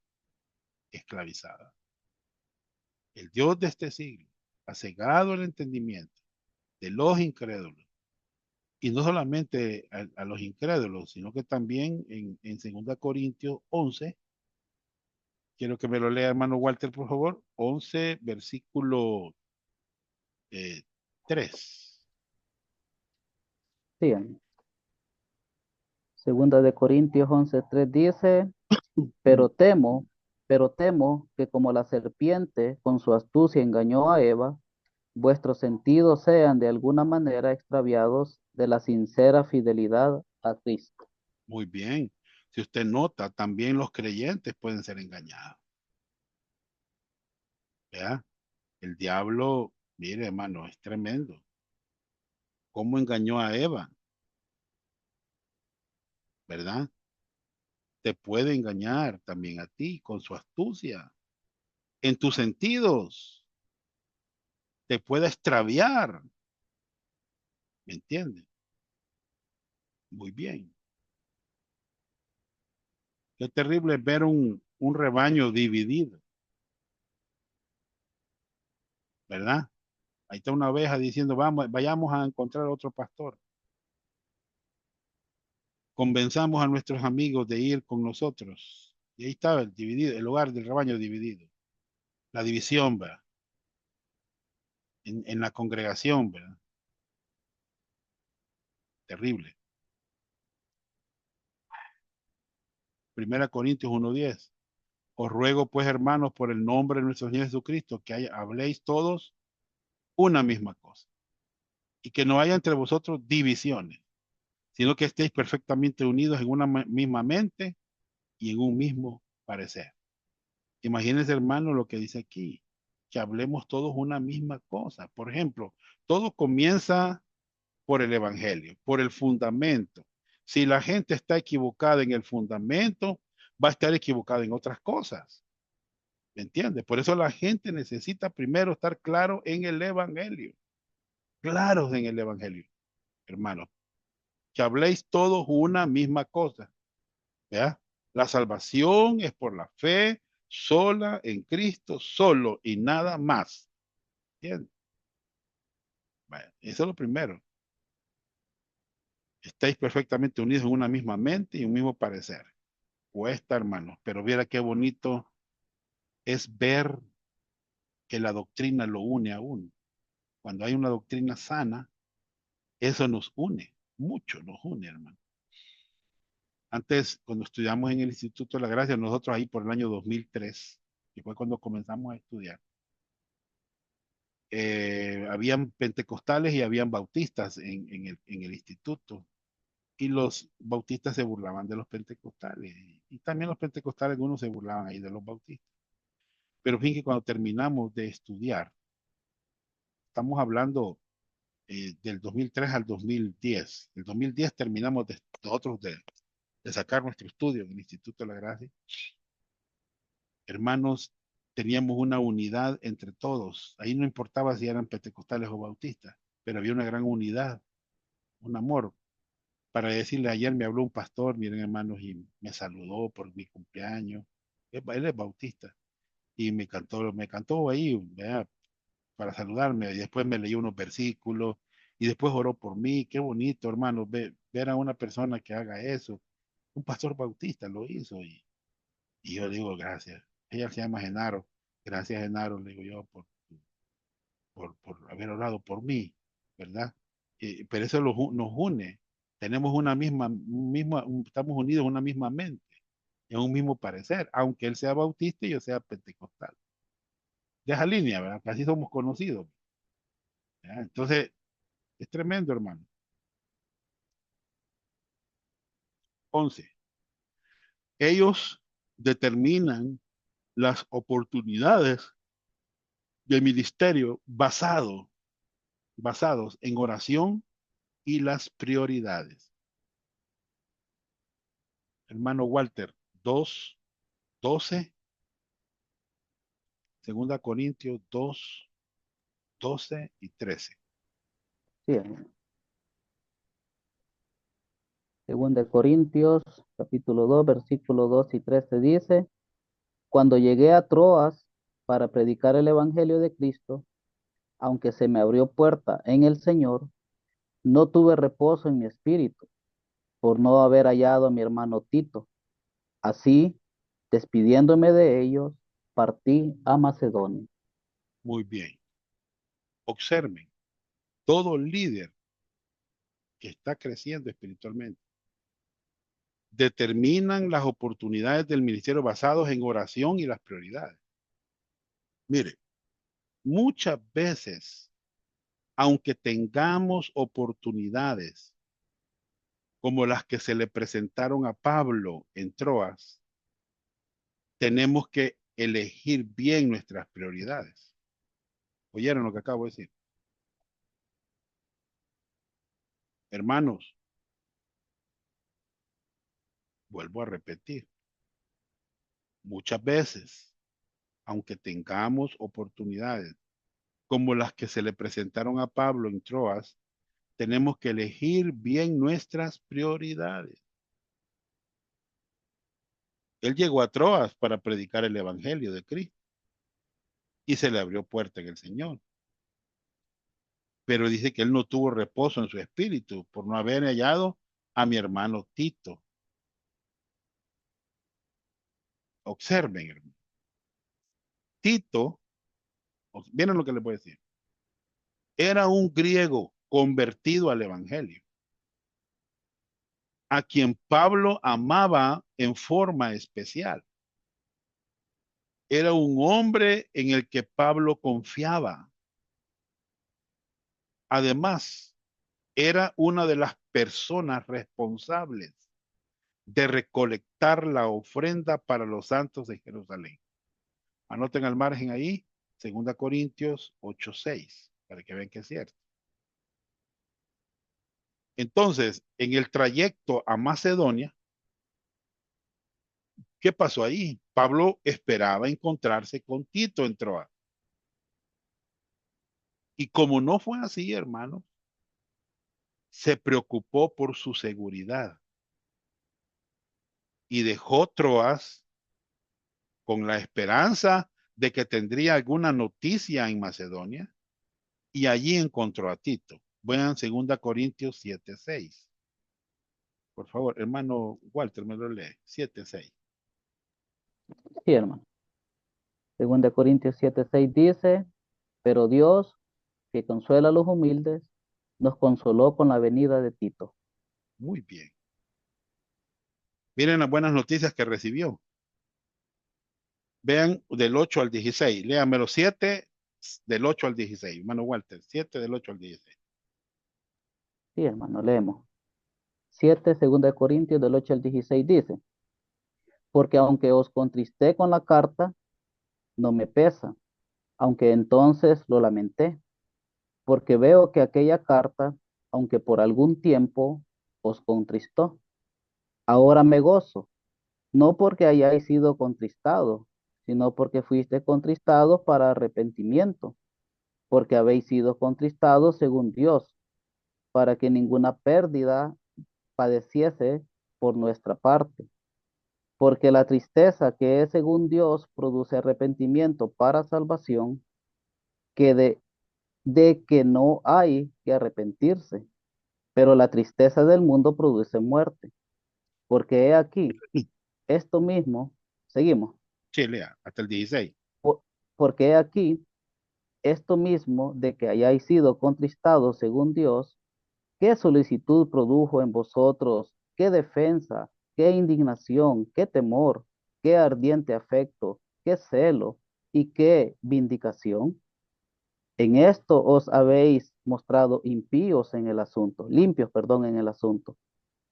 esclavizada. El Dios de este siglo ha cegado el entendimiento de los incrédulos. Y no solamente a los incrédulos, sino que también en 2 Corintios 11, quiero que me lo lea hermano Walter, por favor, 11, versículo 3. Sí, segunda de Corintios 11:3 dice, pero temo, pero temo que como la serpiente con su astucia engañó a Eva, vuestros sentidos sean de alguna manera extraviados de la sincera fidelidad a Cristo. Muy bien. Si usted nota, también los creyentes pueden ser engañados. ¿Vea? El diablo, mire hermano, es tremendo. ¿Cómo engañó a Eva? ¿Verdad? Te puede engañar también a ti con su astucia. En tus sentidos, te puede extraviar. ¿Me entiendes? Muy bien. Qué terrible es ver un rebaño dividido, ¿verdad? Ahí está una oveja diciendo, vamos, vayamos a encontrar otro pastor. Convenzamos a nuestros amigos de ir con nosotros. Y ahí estaba el dividido, el hogar del rebaño dividido. La división, ¿verdad? En la congregación, ¿verdad? Terrible. 1 Corintios 1:10. Os ruego pues, hermanos, por el nombre de nuestro Señor Jesucristo, que habléis todos una misma cosa. Y que no haya entre vosotros divisiones, sino que estéis perfectamente unidos en una misma mente y en un mismo parecer. Imagínense, hermano, lo que dice aquí, que hablemos todos una misma cosa. Por ejemplo, todo comienza por el Evangelio, por el fundamento. Si la gente está equivocada en el fundamento, va a estar equivocada en otras cosas. ¿Me entiendes? Por eso la gente necesita primero estar claro en el Evangelio. Claros en el Evangelio, hermanos. Que habléis todos una misma cosa. ¿Ya? La salvación es por la fe sola en Cristo, solo y nada más. ¿Entiendes? Bueno, eso es lo primero. Estáis perfectamente unidos en una misma mente y un mismo parecer. Cuesta, hermanos, pero viera qué bonito es ver que la doctrina lo une a uno. Cuando hay una doctrina sana, eso nos une, mucho nos une, hermano. Antes, cuando estudiamos en el Instituto de la Gracia, nosotros ahí por el año 2003, que fue cuando comenzamos a estudiar, habían pentecostales y habían bautistas en el instituto. Y los bautistas se burlaban de los pentecostales. Y también los pentecostales, algunos se burlaban ahí de los bautistas. Pero fíjense que cuando terminamos de estudiar, estamos hablando del 2003 al 2010. El 2010 terminamos nosotros de sacar nuestro estudio en el Instituto de la Gracia. Hermanos, teníamos una unidad entre todos. Ahí no importaba si eran pentecostales o bautistas, pero había una gran unidad, un amor para decirle, ayer me habló un pastor, miren hermanos, y me saludó por mi cumpleaños. Él es bautista y me cantó ahí, ¿verdad? Para saludarme, y después me leyó unos versículos y después oró por mí. Qué bonito, hermano, ver a una persona que haga eso. Un pastor bautista lo hizo y yo digo gracias. Ella se llama Genaro. Gracias, Genaro, le digo yo, por haber orado por mí, ¿verdad? Pero eso nos une. Tenemos estamos unidos en una misma mente, en un mismo parecer, aunque él sea bautista y yo sea pentecostal. De esa línea, ¿verdad? Casi somos conocidos. ¿Verdad? Entonces, es tremendo, hermano. 11. Ellos determinan las oportunidades del ministerio basados en oración y las prioridades. Hermano Walter, 2:12, 2 Corintios 2:12 y 13. Sí, hermano. Segunda de Corintios, capítulo 2, versículo 2 y 13 dice, cuando llegué a Troas para predicar el evangelio de Cristo, aunque se me abrió puerta en el Señor, no tuve reposo en mi espíritu por no haber hallado a mi hermano Tito. Así, despidiéndome de ellos, partí a Macedonia. Muy bien. Observen, todo líder que está creciendo espiritualmente determinan las oportunidades del ministerio basados en oración y las prioridades. Mire, muchas veces, aunque tengamos oportunidades como las que se le presentaron a Pablo en Troas, tenemos que elegir bien nuestras prioridades. ¿Oyeron lo que acabo de decir? Hermanos, vuelvo a repetir, muchas veces, aunque tengamos oportunidades como las que se le presentaron a Pablo en Troas, tenemos que elegir bien nuestras prioridades. Él llegó a Troas para predicar el evangelio de Cristo y se le abrió puerta en el Señor. Pero dice que él no tuvo reposo en su espíritu por no haber hallado a mi hermano Tito. Observen, hermano. Tito, miren lo que les voy a decir, era un griego convertido al evangelio, a quien Pablo amaba en forma especial. Era un hombre en el que Pablo confiaba. Además, era una de las personas responsables de recolectar la ofrenda para los santos de Jerusalén. Anoten al margen ahí, 2 Corintios 8:6, para que vean que es cierto. Entonces, en el trayecto a Macedonia, ¿qué pasó ahí? Pablo esperaba encontrarse con Tito en Troas. Y como no fue así, hermano, se preocupó por su seguridad y dejó Troas con la esperanza de que tendría alguna noticia en Macedonia y allí encontró a Tito. Vean 2 Corintios 7:6. Por favor, hermano Walter, me lo lee. 7:6. Sí, hermano. Segunda de Corintios 7, 6 dice, pero Dios, que consuela a los humildes, nos consoló con la venida de Tito. Muy bien. Miren las buenas noticias que recibió. Vean del 8 al 16. Léanmelo 7 del 8 al 16. Hermano Walter, 7 del 8 al 16. Sí, hermano, leemos. 7, segunda de Corintios del 8 al 16 dice, porque aunque os contristé con la carta, no me pesa, aunque entonces lo lamenté, porque veo que aquella carta, aunque por algún tiempo os contristó, ahora me gozo, no porque hayáis sido contristados, sino porque fuiste contristados para arrepentimiento, porque habéis sido contristados según Dios, para que ninguna pérdida padeciese por nuestra parte, porque la tristeza que es según Dios produce arrepentimiento para salvación, que de que no hay que arrepentirse, pero la tristeza del mundo produce muerte, porque he aquí, esto mismo, seguimos, Sí, lea, hasta el 16. po- porque he aquí, esto mismo de que hayáis sido contristados según Dios, qué solicitud produjo en vosotros, qué defensa, qué indignación, qué temor, qué ardiente afecto, qué celo y qué vindicación. En esto os habéis mostrado impíos en el asunto, limpios, perdón, en el asunto.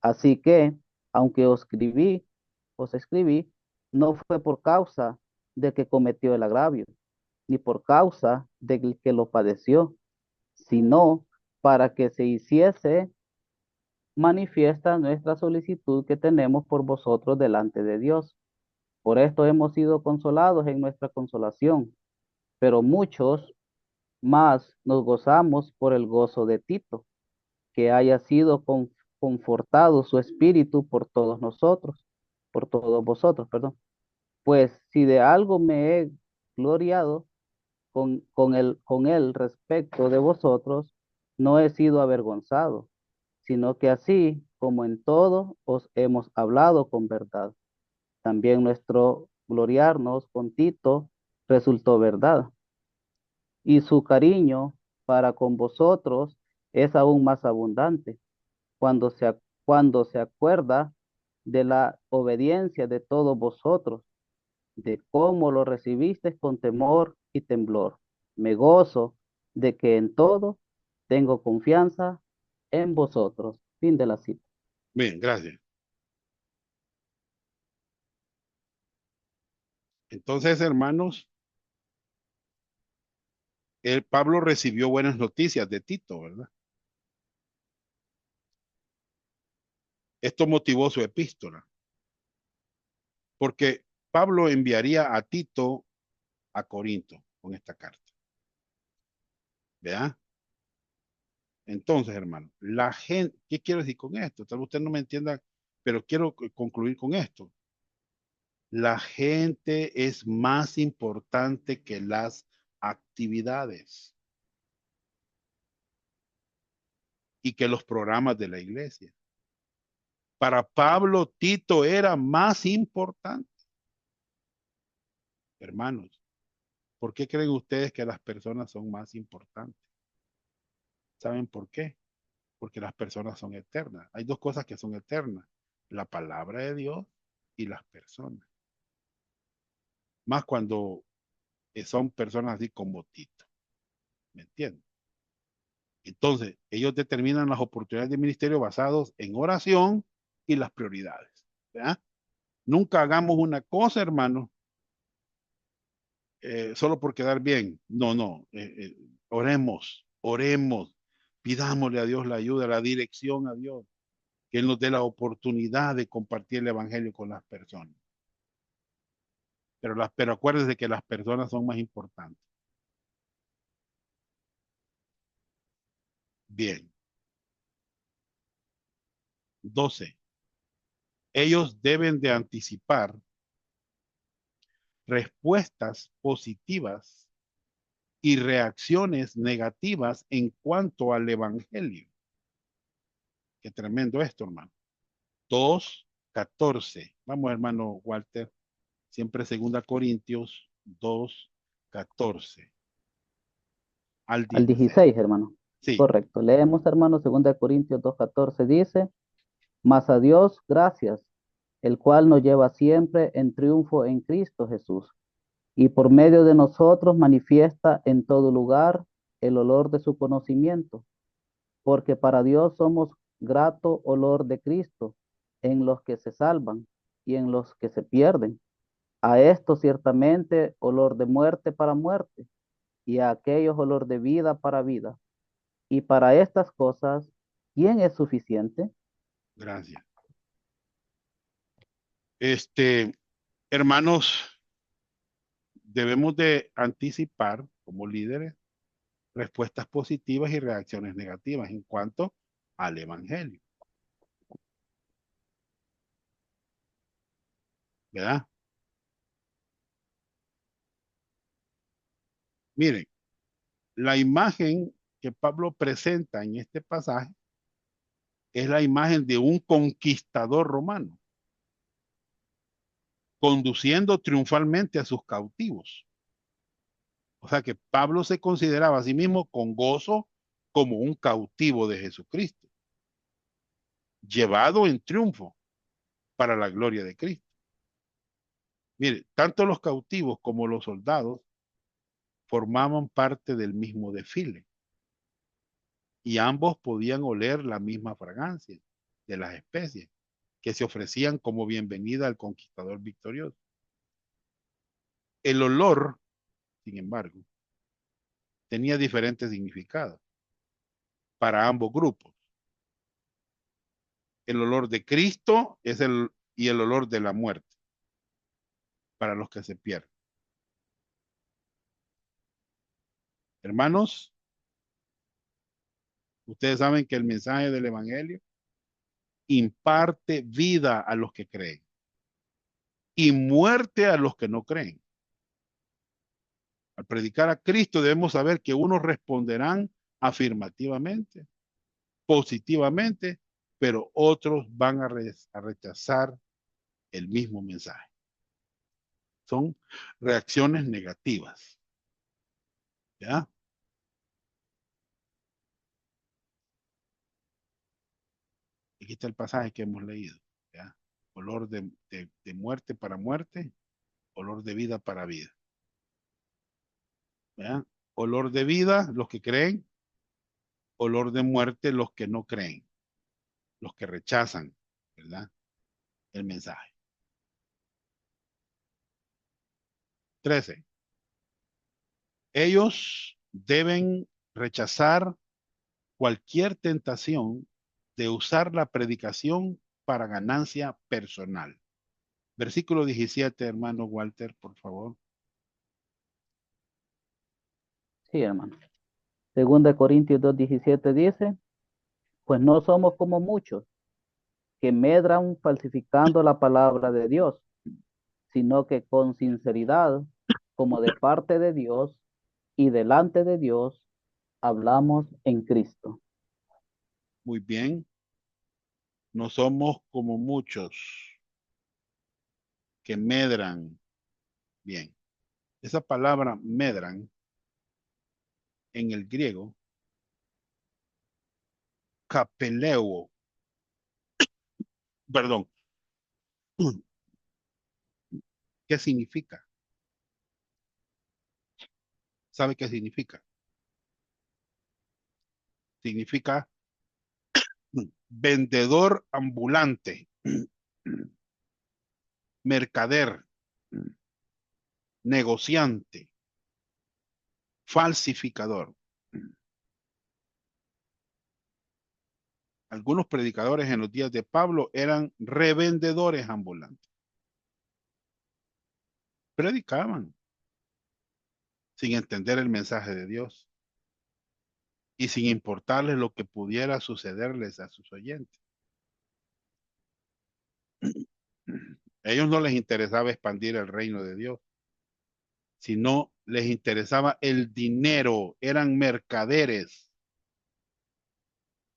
Así que, aunque os escribí, no fue por causa de que cometió el agravio, ni por causa de que lo padeció, sino para que se hiciese manifiesta nuestra solicitud que tenemos por vosotros delante de Dios. Por esto hemos sido consolados en nuestra consolación, pero muchos más nos gozamos por el gozo de Tito, que haya sido confortado su espíritu por todos nosotros, por todos vosotros, perdón. Pues si de algo me he gloriado con él respecto de vosotros, no he sido avergonzado, sino que así como en todo os hemos hablado con verdad. También nuestro gloriarnos con Tito resultó verdad, y su cariño para con vosotros es aún más abundante cuando se acuerda de la obediencia de todos vosotros, de cómo lo recibisteis con temor y temblor. Me gozo de que en todo tengo confianza en vosotros. Fin de la cita. Bien, gracias. Entonces, hermanos, el Pablo recibió buenas noticias de Tito, ¿verdad? Esto motivó su epístola, porque Pablo enviaría a Tito a Corinto con esta carta. ¿Verdad? Entonces, hermano, la gente, ¿qué quiero decir con esto? Tal vez usted no me entienda, pero quiero concluir con esto. La gente es más importante que las actividades y que los programas de la iglesia. Para Pablo, Tito era más importante. Hermanos, ¿por qué creen ustedes que las personas son más importantes? ¿Saben por qué? Porque las personas son eternas. Hay dos cosas que son eternas, la palabra de Dios y las personas. Más cuando son personas así como Tito. ¿Me entienden? Entonces, ellos determinan las oportunidades de ministerio basados en oración y las prioridades. ¿Verdad? Nunca hagamos una cosa, hermano, solo por quedar bien. No, no. Oremos, oremos. Pidámosle a Dios la ayuda, la dirección a Dios, que Él nos dé la oportunidad de compartir el Evangelio con las personas. Pero acuérdense que las personas son más importantes. Bien. 12. Ellos deben de anticipar respuestas positivas y reacciones negativas en cuanto al Evangelio. Qué tremendo esto, hermano. 2:14. Vamos, hermano Walter. Siempre 2 2:14 al Al 16. 16, hermano. Sí, Correcto. Leemos, hermano, 2 Corintios 2:14 dice, mas a Dios gracias, el cual nos lleva siempre en triunfo en Cristo Jesús, y por medio de nosotros manifiesta en todo lugar el olor de su conocimiento, porque para Dios somos grato olor de Cristo en los que se salvan y en los que se pierden. A esto ciertamente olor de muerte para muerte, y a aquellos olor de vida para vida. Y para estas cosas, ¿quién es suficiente? gracias. Este, hermanos, debemos de anticipar como líderes respuestas positivas y reacciones negativas en cuanto al Evangelio. ¿verdad? Miren, la imagen que Pablo presenta en este pasaje es la imagen de un conquistador romano, conduciendo triunfalmente a sus cautivos. O sea que Pablo se consideraba a sí mismo con gozo como un cautivo de Jesucristo, llevado en triunfo para la gloria de Cristo. Mire, tanto los cautivos como los soldados formaban parte del mismo desfile y ambos podían oler la misma fragancia de las especies que se ofrecían como bienvenida al conquistador victorioso. El olor, sin embargo, tenía diferentes significados para ambos grupos. El olor de Cristo y el olor de la muerte para los que se pierden. Hermanos, ustedes saben que el mensaje del Evangelio imparte vida a los que creen y muerte a los que no creen. Al predicar a Cristo debemos saber que unos responderán afirmativamente, positivamente, pero otros van a rechazar el mismo mensaje. Son reacciones negativas. ¿Ya? Aquí está el pasaje que hemos leído. ¿Ya? Olor de muerte para muerte, olor de vida para vida. ¿Ya? Olor de vida, los que creen, olor de muerte, los que no creen, los que rechazan, ¿verdad? El mensaje. 13. Ellos deben rechazar cualquier tentación de usar la predicación para ganancia personal. Versículo 17, hermano Walter, por favor. Sí, hermano. Segunda de Corintios 2:17 dice, pues no somos como muchos que medran falsificando la palabra de Dios, sino que con sinceridad, como de parte de Dios y delante de Dios, hablamos en Cristo. Muy bien. No somos como muchos que medran. Bien. Esa palabra medran en el griego, capeleo, perdón, ¿qué significa? ¿Sabe qué significa? Significa vendedor ambulante, mercader, negociante, falsificador. Algunos predicadores en los días de Pablo eran revendedores ambulantes. Predicaban sin entender el mensaje de Dios y sin importarles lo que pudiera sucederles a sus oyentes. A ellos no les interesaba expandir el reino de Dios, sino les interesaba el dinero, eran mercaderes.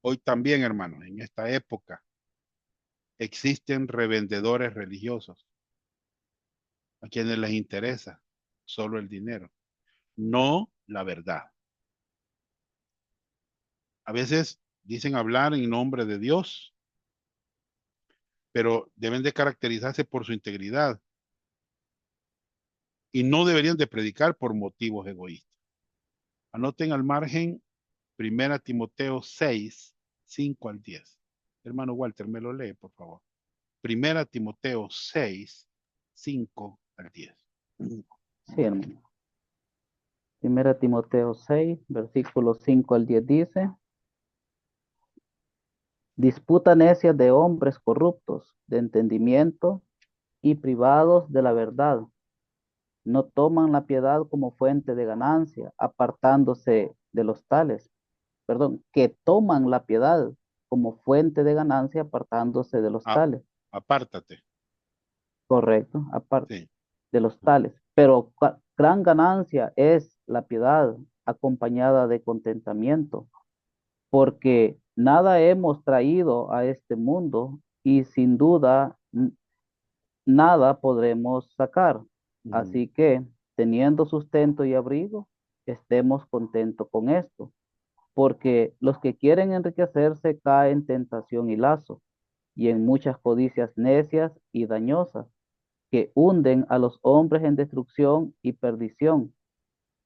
Hoy también, hermanos, en esta época existen revendedores religiosos a quienes les interesa solo el dinero, no la verdad. A veces dicen hablar en nombre de Dios, pero deben de caracterizarse por su integridad y no deberían de predicar por motivos egoístas. Anoten al margen 1 Timoteo 6, 5 al 10. Hermano Walter, me lo lee, por favor. 1 Timoteo 6, 5 al 10. Sí, hermano. Primera Timoteo 6, versículos 5 al 10 dice, disputa necia de hombres corruptos, de entendimiento y privados de la verdad. No toman la piedad como fuente de ganancia, apartándose de los tales. Perdón, que toman la piedad como fuente de ganancia, apartándose de los A- tales. apártate. correcto, aparte Sí. de los tales. Pero gran ganancia es la piedad acompañada de contentamiento, porque nada hemos traído a este mundo y sin duda nada podremos sacar. Ujú. Así que, teniendo sustento y abrigo, estemos contentos con esto, porque los que quieren enriquecerse caen en tentación y lazo, y en muchas codicias necias y dañosas, que hunden a los hombres en destrucción y perdición,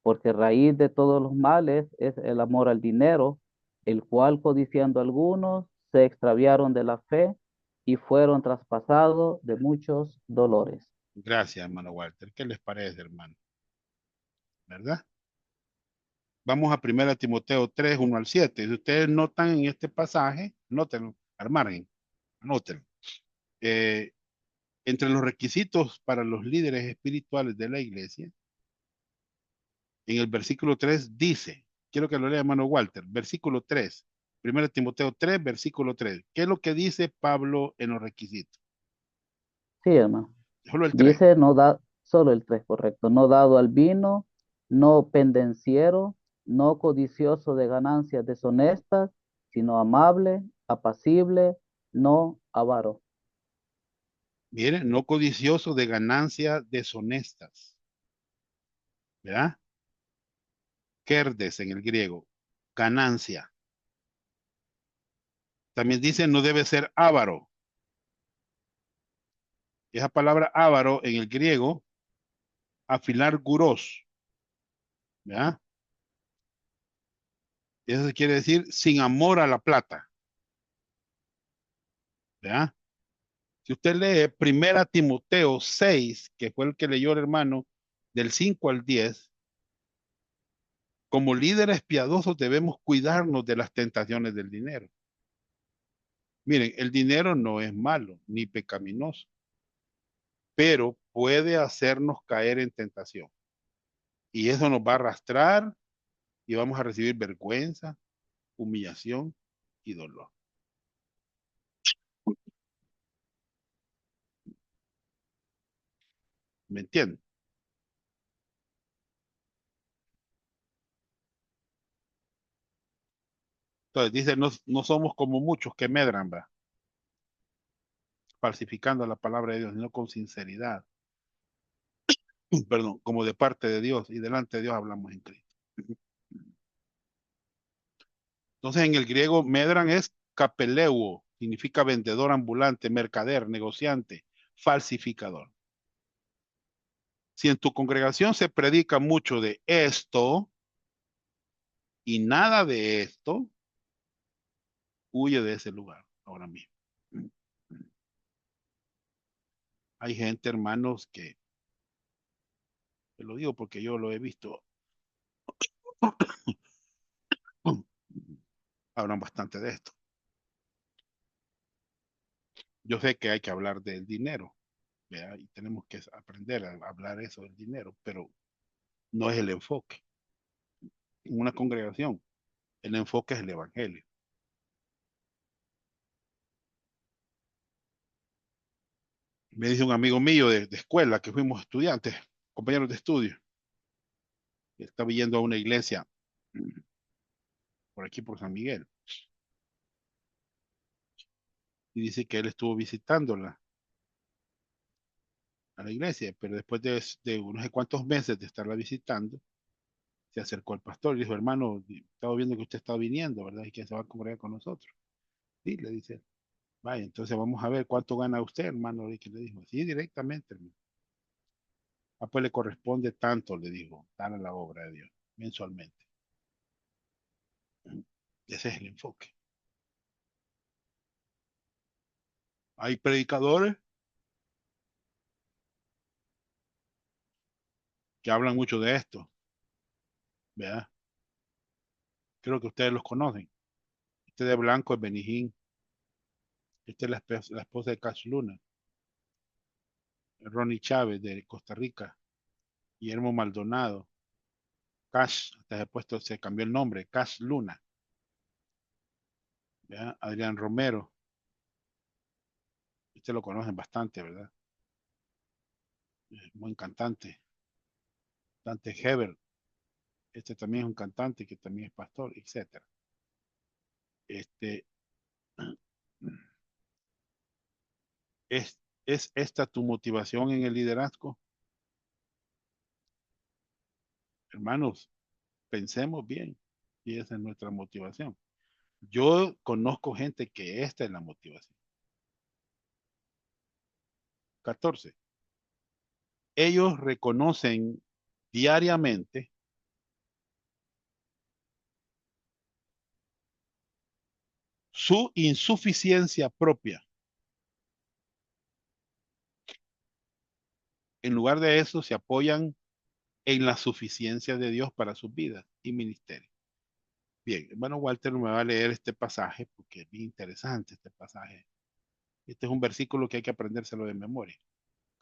porque raíz de todos los males es el amor al dinero, el cual codiciando algunos se extraviaron de la fe y fueron traspasados de muchos dolores. Gracias, hermano Walter. ¿Qué les parece, hermano? ¿Verdad? Vamos a 1 Timoteo 3, 1 al 7. Si ustedes notan en este pasaje, nótenlo, al margen, anótenlo. Eh, entre los requisitos para los líderes espirituales de la iglesia, en el versículo 3 dice, quiero que lo lea hermano Walter, versículo 3, 1 Timoteo 3, versículo 3. ¿Qué es lo que dice Pablo en los requisitos? Sí, hermano. Solo el 3. Dice no da, solo el 3 correcto, no dado al vino, no pendenciero, no codicioso de ganancias deshonestas, sino amable, apacible, no avaro. Miren, no codicioso de ganancias deshonestas, ¿verdad? Kerdes en el griego, ganancia. También dice no debe ser avaro. Esa palabra avaro en el griego, afilar guros, ¿verdad? Eso quiere decir sin amor a la plata, ¿verdad? Si usted lee 1 Timoteo 6, que fue el que leyó el hermano, del 5 al 10, como líderes piadosos debemos cuidarnos de las tentaciones del dinero. Miren, el dinero no es malo ni pecaminoso, pero puede hacernos caer en tentación. Y eso nos va a arrastrar y vamos a recibir vergüenza, humillación y dolor. ¿Me entienden? Entonces dice, no, no somos como muchos que medran, ¿va? Falsificando la palabra de Dios, sino con sinceridad. Perdón, como de parte de Dios y delante de Dios hablamos en Cristo. Entonces en el griego medran es capeleuo, significa vendedor ambulante, mercader, negociante, falsificador. Si en tu congregación se predica mucho de esto y nada de esto, huye de ese lugar ahora mismo. Hay gente, hermanos, que, te lo digo porque yo lo he visto, hablan bastante de esto. Yo sé que hay que hablar del dinero, ¿verdad? Y tenemos que aprender a hablar eso del dinero, pero no es el enfoque. En una congregación, el enfoque es el evangelio. Me dice un amigo mío de escuela que fuimos estudiantes, compañeros de estudio, que estaba yendo a una iglesia por aquí por San Miguel, y dice que él estuvo visitándola a la iglesia, pero después de no sé cuántos meses de estarla visitando, se acercó al pastor y dijo, hermano, estaba viendo que usted está viniendo, ¿verdad? Y que se va a congregar con nosotros. Sí, le dice, vaya, entonces vamos a ver cuánto gana usted, hermano. Y que le dijo, sí, directamente, hermano. Ah, pues le corresponde tanto, le dijo, dar a la obra de Dios, mensualmente. Ese es el enfoque. Hay predicadores que hablan mucho de esto, ¿verdad? Creo que ustedes los conocen. Este de blanco es Benijín. Esta es la esposa de Cash Luna. Ronnie Chávez de Costa Rica. Guillermo Maldonado. Cash, hasta se cambió el nombre, Cash Luna. ¿Verdad? Adrián Romero. Ustedes lo conocen bastante, ¿verdad? buen cantante, Dante Heber. Este también es un cantante que también es pastor, etcétera. Este, ¿es esta tu motivación en el liderazgo? Hermanos, pensemos bien y esa es nuestra motivación. Yo conozco gente que esta es la motivación. 14. Ellos reconocen diariamente su insuficiencia propia. En lugar de eso, se apoyan en la suficiencia de Dios para sus vidas y ministerio. Bien, hermano Walter me va a leer este pasaje porque es bien interesante este pasaje. Este es un versículo que hay que aprendérselo de memoria.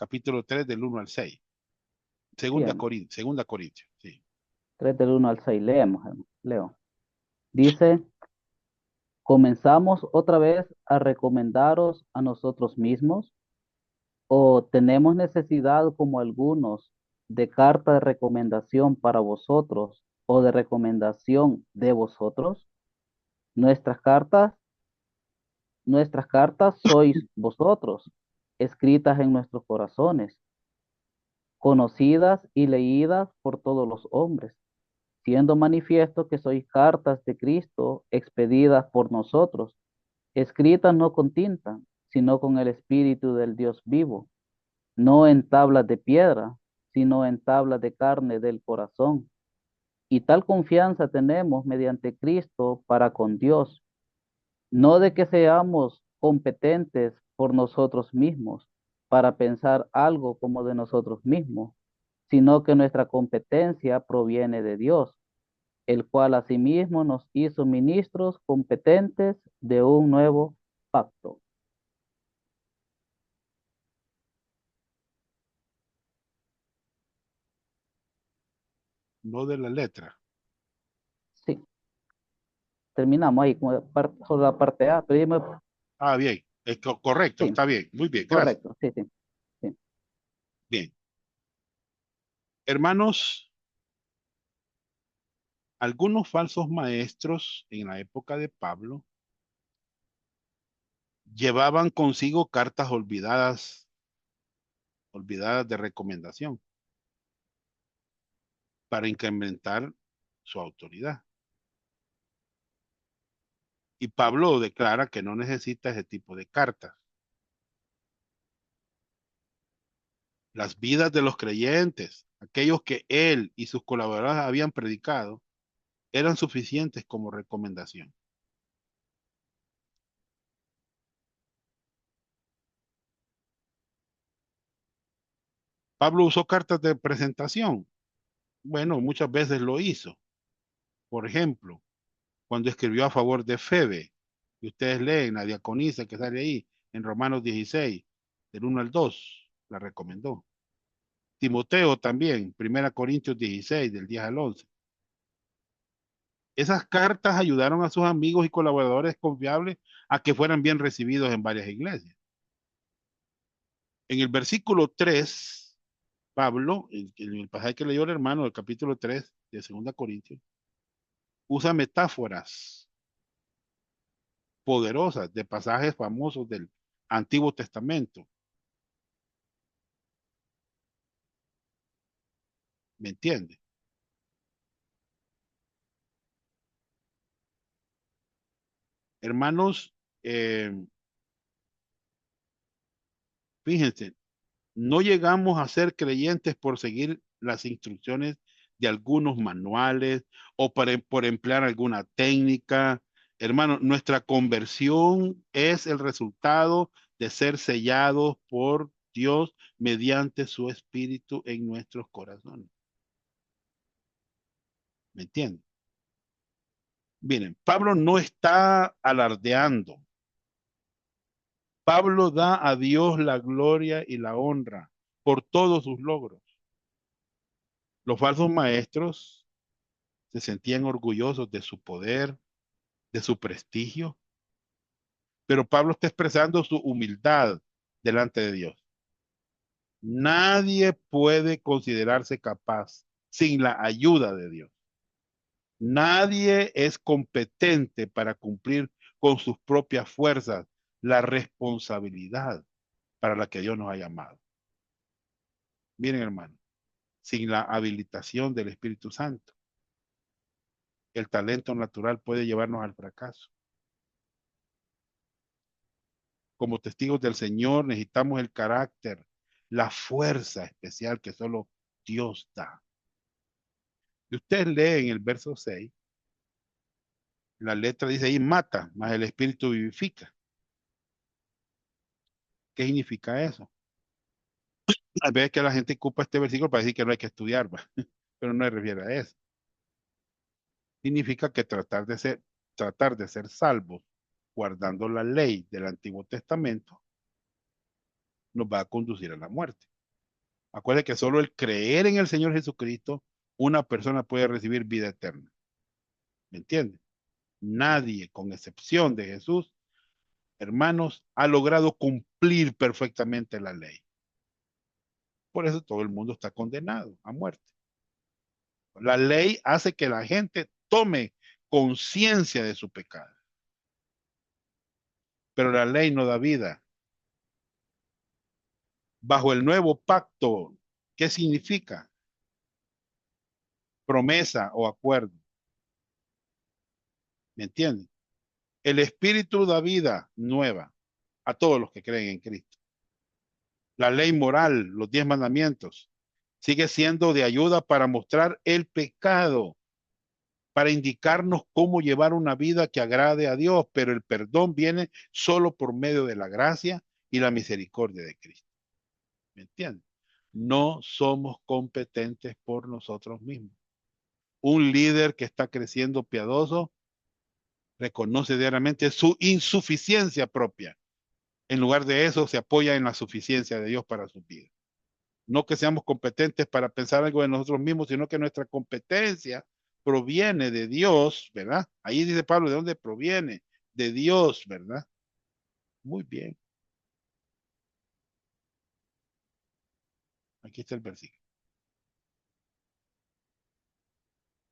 Capítulo 3 del 1 al 6. Bien, Segunda Corintios, sí. 3 del 1 al 6. Leemos, hermano. Leo. Dice, ¿comenzamos otra vez a recomendaros a nosotros mismos? ¿O tenemos necesidad, como algunos, de carta de recomendación para vosotros o de recomendación de vosotros? Nuestras cartas, nuestras cartas sois vosotros, escritas en nuestros corazones, conocidas y leídas por todos los hombres, siendo manifiesto que sois cartas de Cristo expedidas por nosotros, escritas no con tinta, sino con el Espíritu del Dios vivo, no en tablas de piedra, sino en tablas de carne del corazón. Y tal confianza tenemos mediante Cristo para con Dios, no de que seamos competentes por nosotros mismos para pensar algo como de nosotros mismos, sino que nuestra competencia proviene de Dios, el cual asimismo nos hizo ministros competentes de un nuevo pacto. No de la letra. Sí, terminamos ahí con solo la parte A, pero Ah, bien. Correcto, sí, está bien. Muy bien, gracias. correcto, sí, sí, sí, Bien. Hermanos, algunos falsos maestros en la época de Pablo llevaban consigo cartas olvidadas de recomendación para incrementar su autoridad. Y Pablo declara que no necesita ese tipo de cartas. Las vidas de los creyentes, aquellos que él y sus colaboradores habían predicado, eran suficientes como recomendación. Pablo usó cartas de presentación. Bueno, muchas veces lo hizo. Por ejemplo, cuando escribió a favor de Febe, y ustedes leen la diaconisa que sale ahí en Romanos 16, del 1 al 2, la recomendó. Timoteo también, 1 Corintios 16, del 10 al 11. Esas cartas ayudaron a sus amigos y colaboradores confiables a que fueran bien recibidos en varias iglesias. En el versículo 3, Pablo, en el pasaje que leyó el hermano del capítulo 3 de 2 Corintios, usa metáforas poderosas de pasajes famosos del Antiguo Testamento. ¿Me entiende? Hermanos, eh, fíjense, no llegamos a ser creyentes por seguir las instrucciones de algunos manuales o por emplear alguna técnica. Hermano, nuestra conversión es el resultado de ser sellados por Dios mediante su Espíritu en nuestros corazones. ¿Me entienden? Miren, Pablo no está alardeando. Pablo da a Dios la gloria y la honra por todos sus logros. Los falsos maestros se sentían orgullosos de su poder, de su prestigio, pero Pablo está expresando su humildad delante de Dios. Nadie puede considerarse capaz sin la ayuda de Dios. Nadie es competente para cumplir con sus propias fuerzas la responsabilidad para la que Dios nos ha llamado. Miren, hermano, sin la habilitación del Espíritu Santo, el talento natural puede llevarnos al fracaso. Como testigos del Señor necesitamos el carácter, la fuerza especial que solo Dios da. Y usted lee en el verso 6, la letra dice ahí mata, mas el Espíritu vivifica. ¿Qué significa eso? A veces que la gente ocupa este versículo para decir que no hay que estudiar, pero no se refiere a eso. Significa que tratar de ser salvos, guardando la ley del Antiguo Testamento, nos va a conducir a la muerte. Acuérdense que solo el creer en el Señor Jesucristo, una persona puede recibir vida eterna. ¿Me entiende? Nadie, con excepción de Jesús, hermanos, ha logrado cumplir perfectamente la ley. Por eso todo el mundo está condenado a muerte. La ley hace que la gente tome conciencia de su pecado. Pero la ley no da vida. Bajo el nuevo pacto, ¿qué significa? Promesa o acuerdo. ¿Me entienden? El Espíritu da vida nueva a todos los que creen en Cristo. La ley moral, los 10 mandamientos, sigue siendo de ayuda para mostrar el pecado, para indicarnos cómo llevar una vida que agrade a Dios, pero el perdón viene solo por medio de la gracia y la misericordia de Cristo. ¿Me entienden? No somos competentes por nosotros mismos. Un líder que está creciendo piadoso reconoce diariamente su insuficiencia propia. En lugar de eso, se apoya en la suficiencia de Dios para su vida. No que seamos competentes para pensar algo de nosotros mismos, sino que nuestra competencia proviene de Dios, ¿verdad? Ahí dice Pablo, ¿de dónde proviene? De Dios, ¿verdad? Muy bien. Aquí está el versículo.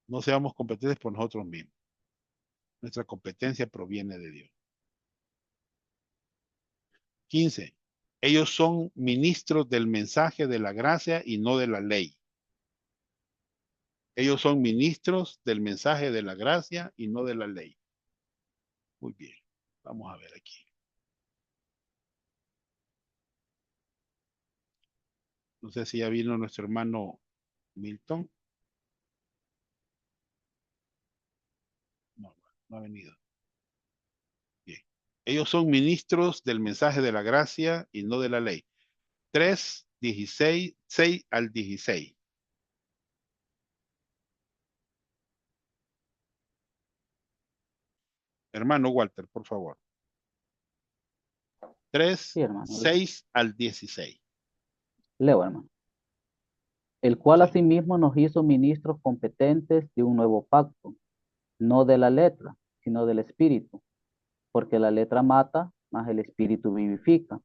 No seamos competentes por nosotros mismos. Nuestra competencia proviene de Dios. 15. Ellos son ministros del mensaje de la gracia y no de la ley. Ellos son ministros del mensaje de la gracia y no de la ley. Muy bien. Vamos a ver aquí. No sé si ya vino nuestro hermano Milton. No, no ha venido. Bien. Ellos son ministros del mensaje de la gracia y no de la ley. 3, 16, 6 al 16. Hermano Walter, por favor. 3, Sí, hermano. 6 al 16. Leo, hermano. El cual Sí. asimismo nos hizo ministros competentes de un nuevo pacto, no de la letra, sino del espíritu, porque la letra mata, mas el espíritu vivifica.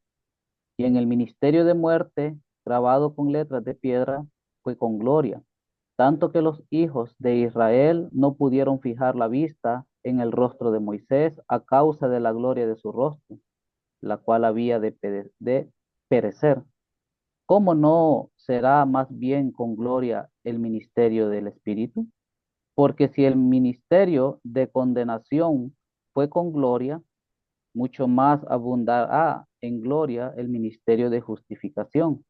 Y en el ministerio de muerte, grabado con letras de piedra, fue con gloria, tanto que los hijos de Israel no pudieron fijar la vista en el rostro de Moisés a causa de la gloria de su rostro, la cual había de perecer. ¿Cómo no será más bien con gloria el ministerio del Espíritu? Porque si el ministerio de condenación fue con gloria, mucho más abundará en gloria el ministerio de justificación.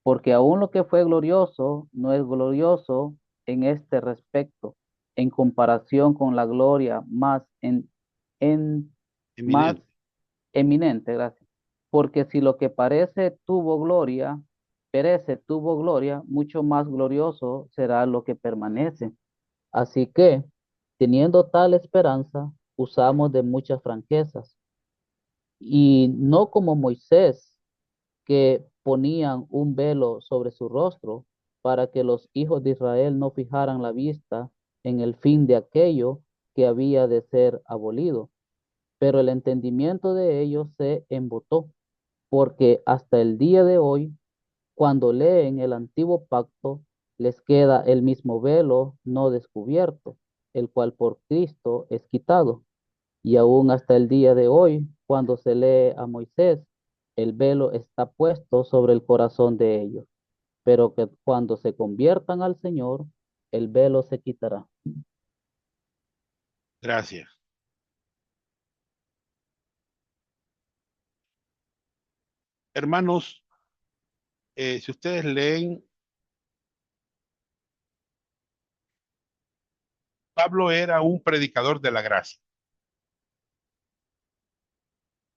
Porque aún lo que fue glorioso no es glorioso en este respecto, en comparación con la gloria más Eminente. eminente, gracias. Porque si lo que tuvo gloria, mucho más glorioso será lo que permanece. Así que, teniendo tal esperanza, usamos de muchas franquezas, y no como Moisés, que ponían un velo sobre su rostro para que los hijos de Israel no fijaran la vista en el fin de aquello que había de ser abolido. Pero el entendimiento de ellos se embotó, porque hasta el día de hoy Cuando leen el antiguo pacto, les queda el mismo velo no descubierto, el cual por Cristo es quitado. Y aún hasta el día de hoy, cuando se lee a Moisés, el velo está puesto sobre el corazón de ellos, pero que cuando se conviertan al Señor, el velo se quitará. Gracias. Hermanos, si ustedes leen, Pablo era un predicador de la gracia.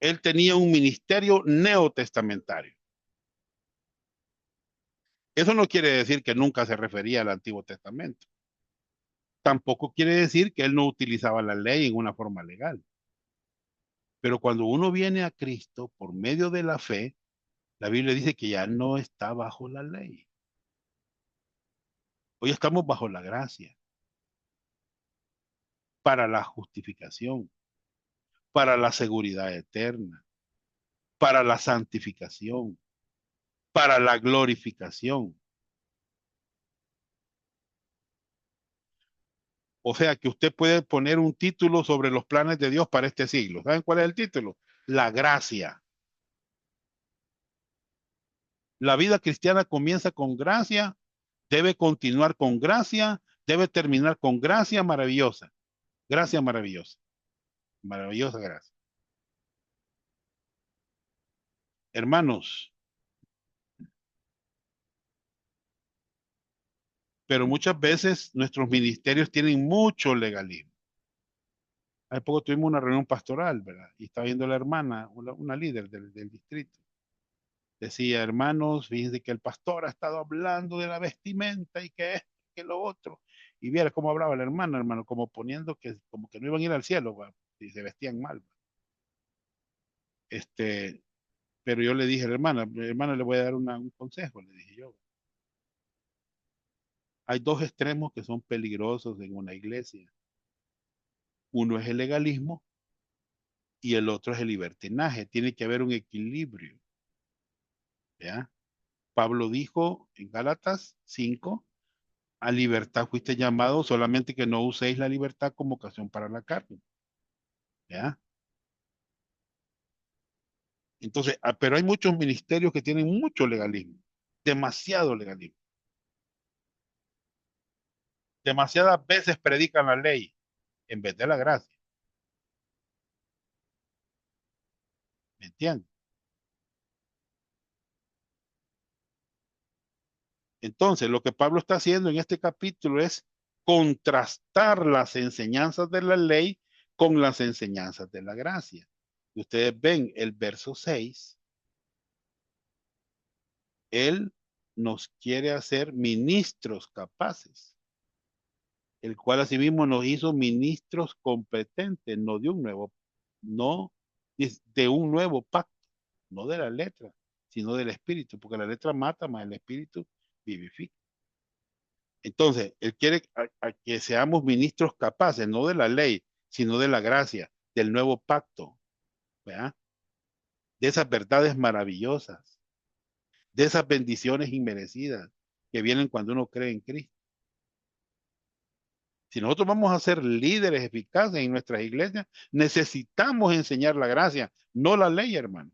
Él tenía un ministerio neotestamentario. Eso no quiere decir que nunca se refería al Antiguo Testamento. Tampoco quiere decir que él no utilizaba la ley en una forma legal. Pero cuando uno viene a Cristo por medio de la fe, la Biblia dice que ya no está bajo la ley. Hoy estamos bajo la gracia para la justificación, para la seguridad eterna, para la santificación, para la glorificación. O sea que usted puede poner un título sobre los planes de Dios para este siglo. ¿Saben cuál es el título? La gracia. La vida cristiana comienza con gracia, debe continuar con gracia, debe terminar con gracia maravillosa. Gracia maravillosa. Maravillosa gracia. Hermanos, pero muchas veces nuestros ministerios tienen mucho legalismo. Hace poco tuvimos una reunión pastoral, ¿verdad? Y estaba viendo la hermana, una líder del distrito. Decía, hermanos, fíjense que el pastor ha estado hablando de la vestimenta y que esto, que lo otro. Y viera cómo hablaba la hermana, hermano, como poniendo que como que no iban a ir al cielo, ¿va? Y se vestían mal. ¿Va? Este, pero yo le dije, hermana, le voy a dar un consejo, le dije yo. Hay dos extremos que son peligrosos en una iglesia. Uno es el legalismo y el otro es el libertinaje. Tiene que haber un equilibrio, ¿ya? Pablo dijo en Gálatas 5, a libertad fuiste llamado, solamente que no uséis la libertad como ocasión para la carne, ¿ya? Entonces, pero hay muchos ministerios que tienen mucho legalismo, demasiado legalismo. Demasiadas veces predican la ley en vez de la gracia, ¿me entiendes? Entonces, lo que Pablo está haciendo en este capítulo es contrastar las enseñanzas de la ley con las enseñanzas de la gracia. Y ustedes ven el verso 6, él nos quiere hacer ministros capaces, el cual asimismo nos hizo ministros competentes, no de un nuevo pacto, no de la letra, sino del espíritu, porque la letra mata, más el espíritu vivifica. Entonces, él quiere a que seamos ministros capaces, no de la ley, sino de la gracia, del nuevo pacto, ¿verdad? De esas verdades maravillosas, de esas bendiciones inmerecidas que vienen cuando uno cree en Cristo. Si nosotros vamos a ser líderes eficaces en nuestras iglesias, necesitamos enseñar la gracia, no la ley, hermano.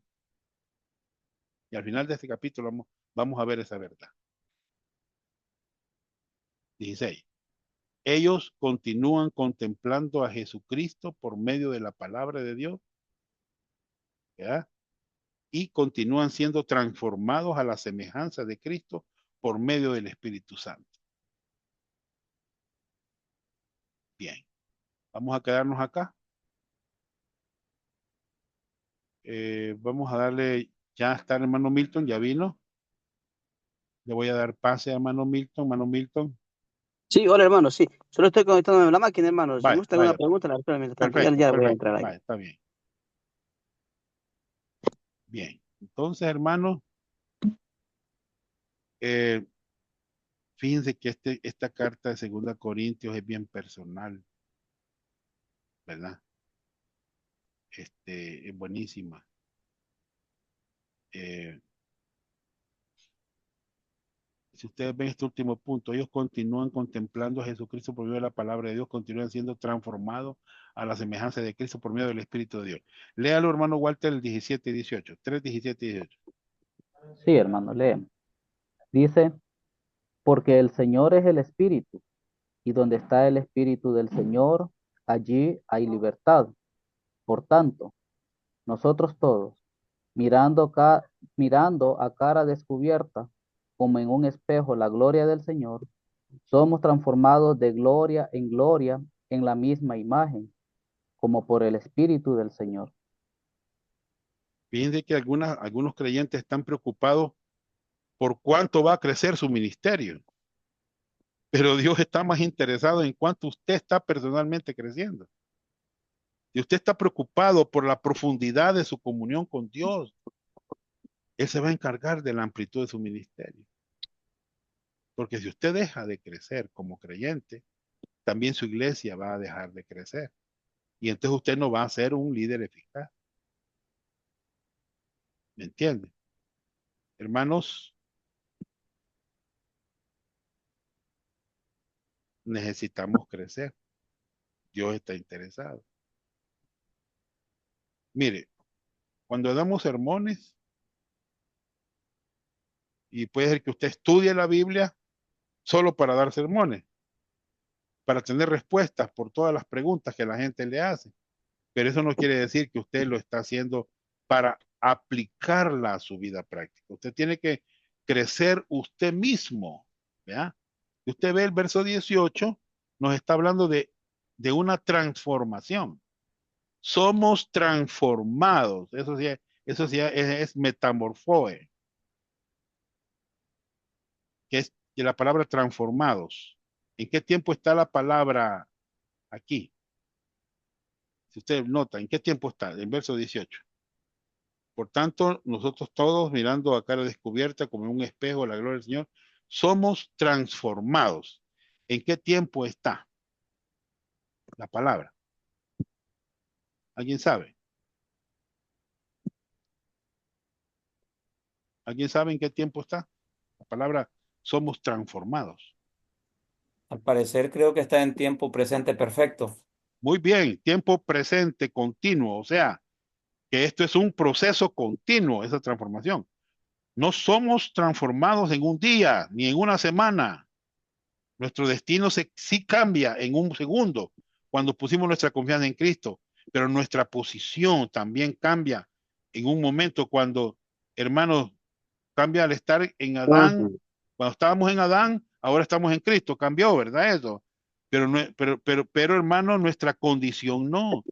Y al final de este capítulo vamos a ver esa verdad. 16. Ellos continúan contemplando a Jesucristo por medio de la palabra de Dios, ¿verdad? Y continúan siendo transformados a la semejanza de Cristo por medio del Espíritu Santo. Bien, vamos a quedarnos acá. Vamos a darle, ya está el hermano Milton, ya vino. Le voy a dar pase a hermano Milton. Hermano Milton, Sí, hola hermano, sí. Solo estoy conectándome a la máquina, hermano. Si vaya, gusta alguna vaya, pregunta, la respondo mientras tanto. perfecto, Ya voy a perfecto, entrar ahí. vaya, está bien. Bien, entonces hermano, eh, fíjense que esta carta de Segunda Corintios es bien personal, ¿verdad? Es buenísima. Eh, Si ustedes ven este último punto, ellos continúan contemplando a Jesucristo por medio de la palabra de Dios, continúan siendo transformados a la semejanza de Cristo por medio del Espíritu de Dios. Léalo, hermano Walter, el 17 y 18. 3, 17 y 18. Sí, hermano, leemos. Dice, porque el Señor es el Espíritu, y donde está el Espíritu del Señor, allí hay libertad. Por tanto, nosotros todos, mirando, mirando a cara descubierta, como en un espejo, la gloria del Señor, somos transformados de gloria en la misma imagen, como por el Espíritu del Señor. Fíjense que algunos creyentes están preocupados por cuánto va a crecer su ministerio, pero Dios está más interesado en cuánto usted está personalmente creciendo. Si usted está preocupado por la profundidad de su comunión con Dios, Él se va a encargar de la amplitud de su ministerio. Porque si usted deja de crecer como creyente, también su iglesia va a dejar de crecer. Y entonces usted no va a ser un líder eficaz. ¿Me entiende? Hermanos, necesitamos crecer. Dios está interesado. Mire, cuando damos sermones, y puede ser que usted estudie la Biblia solo para dar sermones, para tener respuestas por todas las preguntas que la gente le hace. Pero eso no quiere decir que usted lo está haciendo para aplicarla a su vida práctica. Usted tiene que crecer usted mismo. ¿Ya? Usted ve el verso 18, nos está hablando de una transformación. Somos transformados. Eso sí es metamorfoe, que la palabra transformados. ¿En qué tiempo está la palabra aquí? Si usted nota, ¿en qué tiempo está? En verso 18. Por tanto, nosotros todos, mirando a cara descubierta como en un espejo la gloria del Señor, somos transformados. ¿En qué tiempo está la palabra? ¿Alguien sabe? ¿Alguien sabe en qué tiempo está? La palabra somos transformados. Al parecer creo que está en tiempo presente perfecto. Muy bien, tiempo presente continuo, o sea, que esto es un proceso continuo, esa transformación. No somos transformados en un día ni en una semana. Nuestro destino sí cambia en un segundo cuando pusimos nuestra confianza en Cristo, pero nuestra posición también cambia en un momento cuando, hermanos, cambia al estar en Adán. Cuando estábamos en Adán, ahora estamos en Cristo. Cambió, ¿verdad? Eso. Pero, hermano, nuestra condición no.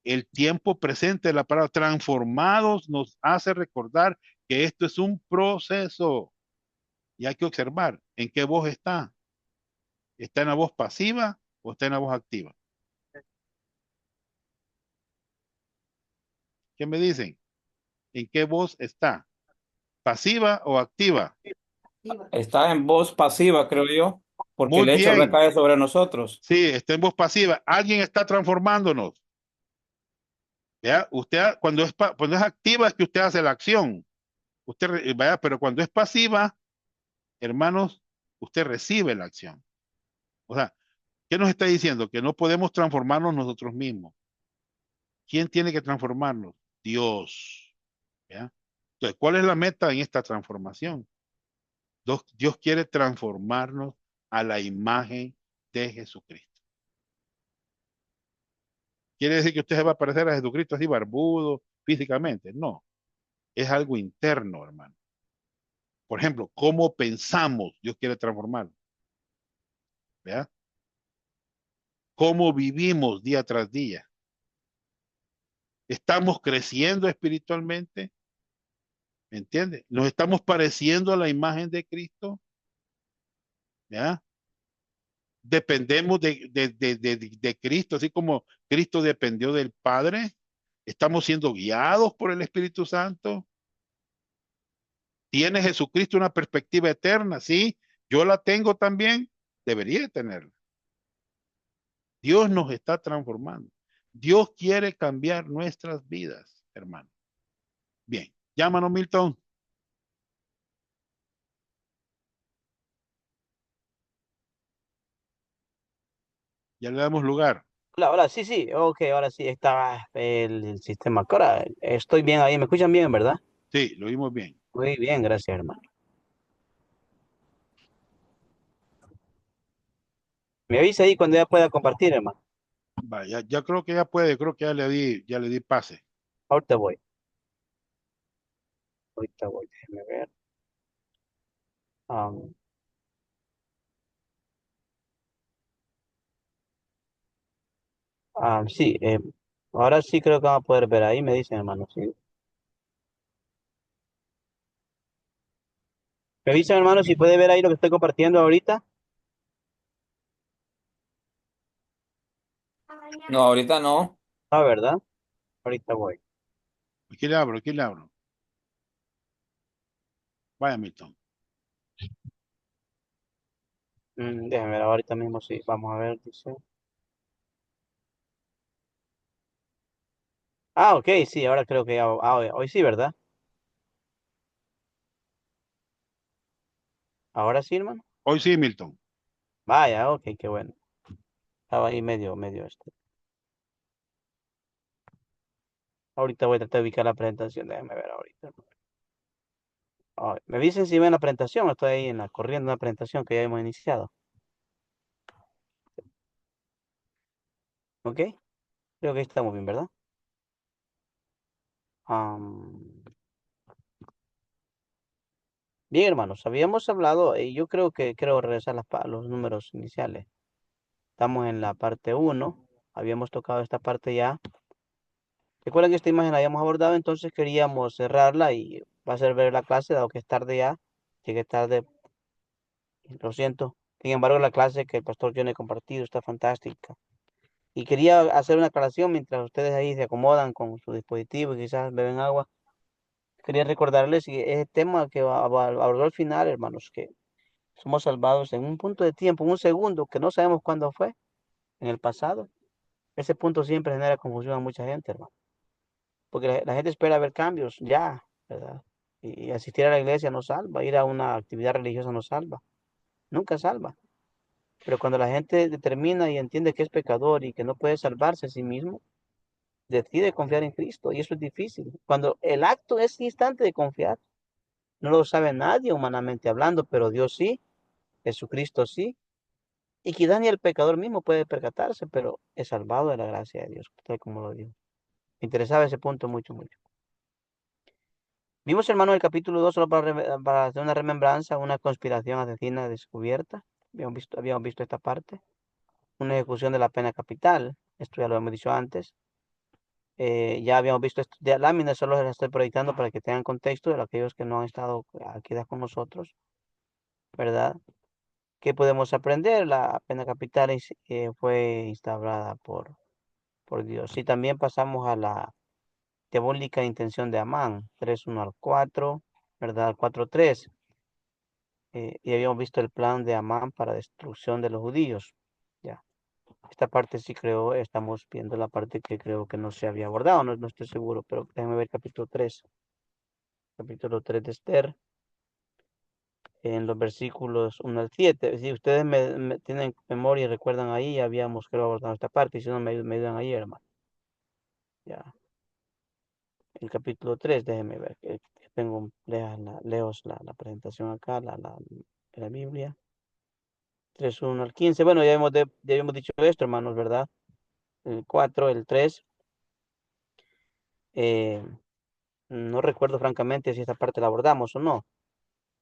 El tiempo presente de la palabra transformados nos hace recordar que esto es un proceso y hay que observar en qué voz está. ¿Está en la voz pasiva o está en la voz activa? ¿Qué me dicen? ¿En qué voz está? ¿Pasiva o activa? Está en voz pasiva, creo yo, porque Muy el hecho bien. recae sobre nosotros. Sí, está en voz pasiva. Alguien está transformándonos. ¿Ya? Usted, cuando es activa es que usted hace la acción. Vaya, pero cuando es pasiva, hermanos, usted recibe la acción. O sea, ¿qué nos está diciendo? Que no podemos transformarnos nosotros mismos. ¿Quién tiene que transformarnos? Dios. ¿Ya? Entonces, ¿cuál es la meta en esta transformación? Dios quiere transformarnos a la imagen de Jesucristo. ¿Quiere decir que usted se va a parecer a Jesucristo así barbudo físicamente? No, es algo interno, hermano. Por ejemplo, ¿cómo pensamos? Dios quiere transformar. ¿Vea? ¿Cómo vivimos día tras día? ¿Estamos creciendo espiritualmente? ¿Me entiende? ¿Nos estamos pareciendo a la imagen de Cristo? ¿Ya? Dependemos de Cristo, así como Cristo dependió del Padre. Estamos siendo guiados por el Espíritu Santo. ¿Tiene Jesucristo una perspectiva eterna? Sí, yo la tengo también. Debería tenerla. Dios nos está transformando. Dios quiere cambiar nuestras vidas, hermano. Bien, llámanos, Milton. Ya le damos lugar. Hola, hola, sí, sí, ok, ahora sí está el sistema. Ahora estoy bien ahí, ¿me escuchan bien, verdad? Sí, lo oímos bien. Muy bien, gracias, hermano. Me avisa ahí cuando ya pueda compartir, hermano. Va, ya creo que ya puede, creo que ya le di pase. Ahorita voy, ahorita voy, déjeme ver. Am, sí, ahora sí creo que van a poder ver ahí, me dicen, hermano, sí. Me avisan, hermano, si puede ver ahí lo que estoy compartiendo ahorita. No, ahorita no. Ah, ¿verdad? Ahorita voy. Aquí le abro, aquí le abro. Vaya, Milton. Déjame ver, ahorita mismo sí. Vamos a ver, dice. Ah, ok, sí, ahora creo que ya, hoy sí, ¿verdad? Ahora sí, hermano. Hoy sí, Milton. Vaya, ok, qué bueno. Estaba ahí medio este. Ahorita voy a tratar de ubicar la presentación. Déjame ver ahorita. Me dicen si ven la presentación. Estoy ahí en la corriendo una presentación que ya hemos iniciado. ¿Ok? Creo que ahí estamos bien, ¿verdad? Am, bien, hermanos. Habíamos hablado, y yo creo que quiero regresar los números iniciales. Estamos en la parte uno. Habíamos tocado esta parte ya. Recuerden que esta imagen la habíamos abordado, entonces queríamos cerrarla y va a ser ver la clase, dado que es tarde ya. Llegué tarde, lo siento. Sin embargo, la clase que el pastor John ha compartido está fantástica. Y quería hacer una aclaración mientras ustedes ahí se acomodan con su dispositivo y quizás beben agua. Quería recordarles que ese tema que abordó al final, hermanos, que somos salvados en un punto de tiempo, en un segundo, que no sabemos cuándo fue, en el pasado. Ese punto siempre genera confusión a mucha gente, hermano. Porque la gente espera ver cambios ya, ¿verdad? Y asistir a la iglesia no salva, ir a una actividad religiosa no salva, nunca salva. Pero cuando la gente determina y entiende que es pecador y que no puede salvarse a sí mismo, decide confiar en Cristo y eso es difícil. Cuando el acto es instante de confiar, no lo sabe nadie humanamente hablando, pero Dios sí, Jesucristo sí, y quizás ni el pecador mismo puede percatarse, pero es salvado de la gracia de Dios, tal como lo dijo. Me interesaba ese punto mucho, mucho. Vimos, hermano, el capítulo 2 solo para hacer una remembranza, una conspiración asesina descubierta. Habíamos visto esta parte. Una ejecución de la pena capital. Esto ya lo hemos dicho antes. Ya habíamos visto esto de láminas, solo las estoy proyectando para que tengan contexto de aquellos que no han estado aquí con nosotros, ¿verdad? ¿Qué podemos aprender? La pena capital fue instaurada por Dios. Y también pasamos a la diabólica intención de Amán, 3:1 al 4, ¿verdad? 4:3. Y habíamos visto el plan de Amán para destrucción de los judíos. Ya. Esta parte sí creo, estamos viendo la parte que creo que no se había abordado, no estoy seguro, pero déjenme ver capítulo 3. Capítulo 3 de Esther, en los versículos 1 al 7. Si ustedes tienen memoria y recuerdan ahí, ya habíamos creo abordado esta parte, y si no me ayudan ahí, hermano. Ya. El capítulo 3, déjenme ver, que tengo, leo la presentación acá, la Biblia. 3:1 al 15. Bueno, ya habíamos dicho esto, hermanos, ¿verdad? El 4, el 3. eh, no recuerdo francamente si esta parte la abordamos o no.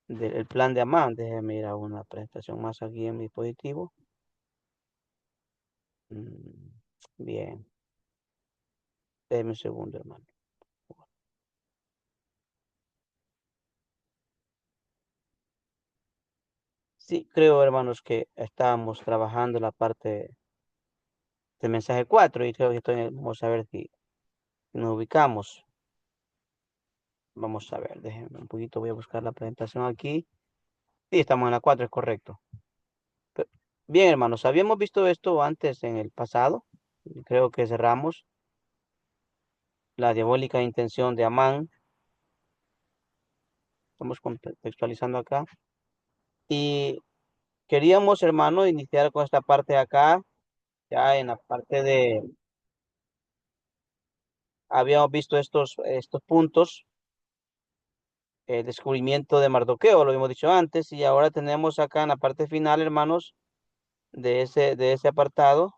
El plan de Amán. Déjeme ir a una presentación más aquí en mi dispositivo. Mm, Bien, déjeme un segundo, hermano. Sí, creo, hermanos, que estábamos trabajando la parte del mensaje 4 y creo que vamos a ver si nos ubicamos. Vamos a ver, déjenme un poquito, voy a buscar la presentación aquí. Sí, estamos en la 4, es correcto. Pe- Bien, hermanos, habíamos visto esto antes en el pasado. Creo que cerramos la diabólica intención de Amán. Estamos contextualizando acá. Y queríamos, hermano, iniciar con esta parte de acá, Ya en la parte de, habíamos visto estos puntos, el descubrimiento de Mardoqueo, lo hemos dicho antes, y ahora tenemos acá en la parte final, hermanos, de ese apartado.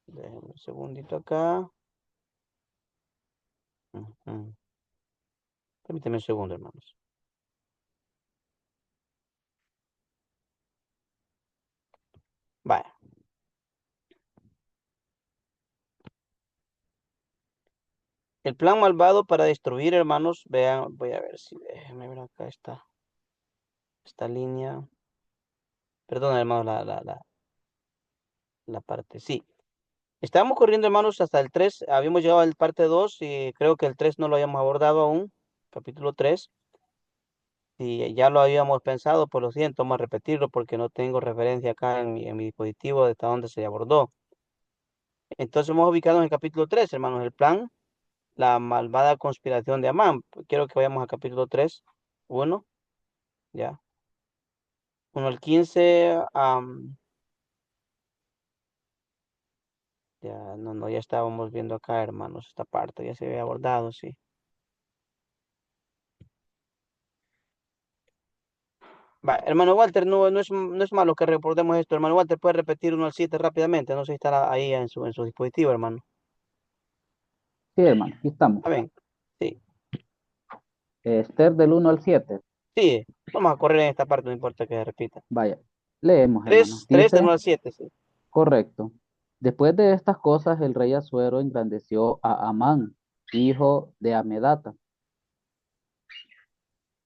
Déjenme un segundito acá. Ujú. Permíteme un segundo, hermanos. Vaya. El plan malvado para destruir, hermanos, vean, voy a ver si, déjenme ver acá esta línea. Perdón, hermanos, la parte, sí. Estamos corriendo, hermanos, hasta el 3. Habíamos llegado al parte 2 y creo que el 3 no lo habíamos abordado aún. Capítulo 3. Y ya lo habíamos pensado, por lo siento, vamos a repetirlo porque no tengo referencia acá en mi dispositivo de hasta dónde se abordó. Entonces hemos ubicado en el capítulo 3, hermanos, el plan, la malvada conspiración de Amán. Quiero que vayamos al capítulo 3, 1, ya. 1 al 15, ya, no, ya estábamos viendo acá, hermanos, esta parte ya se había abordado, sí. Va, hermano Walter, no es malo que recordemos esto. Hermano Walter, ¿puede repetir 1 al 7 rápidamente? No sé si estará ahí en su dispositivo, hermano. Sí, hermano, aquí estamos. ¿Está bien? Sí, Esther del 1 al 7. sí, vamos a correr en esta parte, no importa que se repita. Vaya, leemos, hermano. 3 del Dice, 1 al 7, sí. correcto. Después de estas cosas, el rey Asuero engrandeció a Amán, hijo de Amedata,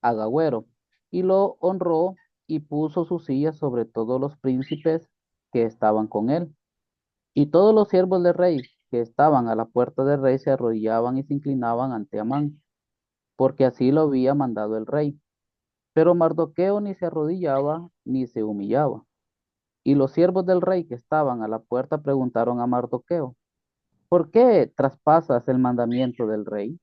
agagüero, y lo honró y puso su silla sobre todos los príncipes que estaban con él. Y todos los siervos del rey que estaban a la puerta del rey se arrodillaban y se inclinaban ante Amán, porque así lo había mandado el rey. Pero Mardoqueo ni se arrodillaba ni se humillaba. Y los siervos del rey que estaban a la puerta preguntaron a Mardoqueo, ¿por qué traspasas el mandamiento del rey?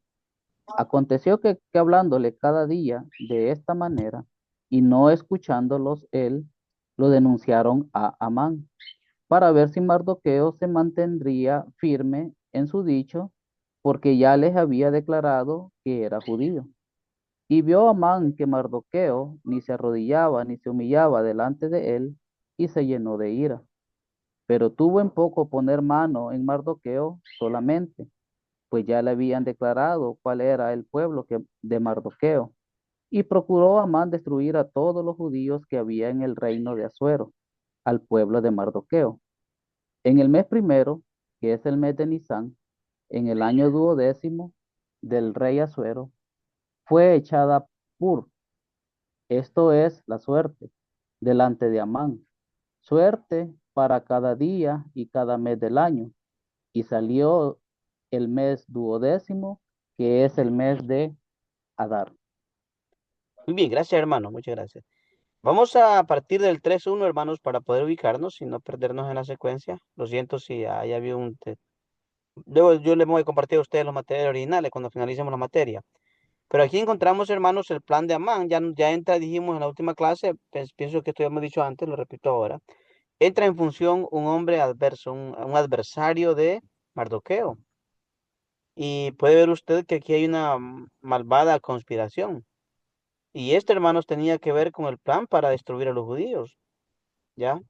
Aconteció que hablándole cada día de esta manera y no escuchándolos él, lo denunciaron a Amán para ver si Mardoqueo se mantendría firme en su dicho, porque ya les había declarado que era judío. Y vio Amán que Mardoqueo ni se arrodillaba ni se humillaba delante de él, y se llenó de ira. Pero tuvo en poco poner mano en Mardoqueo solamente, pues ya le habían declarado cuál era el pueblo de Mardoqueo. Y procuró Amán destruir a todos los judíos que había en el reino de Asuero, al pueblo de Mardoqueo. En el mes primero, que es el mes de Nisán, en el año duodécimo del rey Asuero, fue echada Pur, esto es la suerte, delante de Amán, suerte para cada día y cada mes del año. Y salió el mes duodécimo, que es el mes de Adar. Muy bien, gracias, hermano, muchas gracias. Vamos a partir del 3-1, hermanos, para poder ubicarnos y no perdernos en la secuencia. Lo siento si hay habido Luego yo les voy a compartir a ustedes los materiales originales cuando finalicemos la materia. Pero aquí encontramos, hermanos, el plan de Amán. Ya entra, dijimos en la última clase, pues, pienso que esto ya hemos dicho antes, lo repito ahora. Entra en función un hombre adverso, un adversario de Mardoqueo. Y puede ver usted que aquí hay una malvada conspiración. Y este, hermanos, tenía que ver con el plan para destruir a los judíos, ¿ya?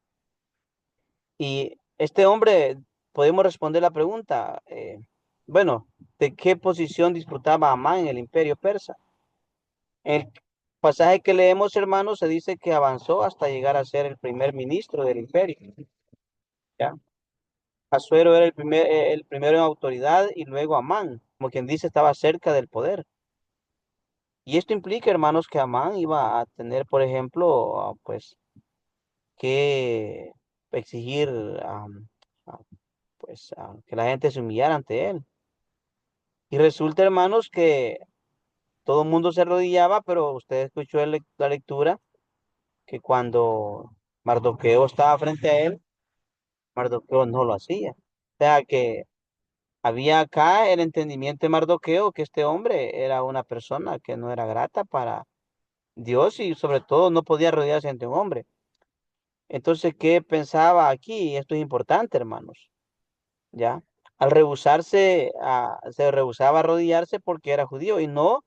Y este hombre, podemos responder la pregunta, bueno, ¿de qué posición disfrutaba Amán en el imperio persa? En el pasaje que leemos, hermanos, se dice que avanzó hasta llegar a ser el primer ministro del imperio, ¿ya? Asuero era el primero en autoridad y luego Amán, como quien dice, estaba cerca del poder. Y esto implica, hermanos, que Amán iba a tener, por ejemplo, pues, que exigir, a, que la gente se humillara ante él. Y resulta, hermanos, que todo el mundo se arrodillaba, pero usted escuchó la lectura que cuando Mardoqueo estaba frente a él, Mardoqueo no lo hacía. O sea que había acá el entendimiento de Mardoqueo que este hombre era una persona que no era grata para Dios y sobre todo no podía arrodillarse ante un hombre. Entonces, ¿qué pensaba aquí? Esto es importante, hermanos. ¿ya? Al rehusarse, se rehusaba a arrodillarse porque era judío y no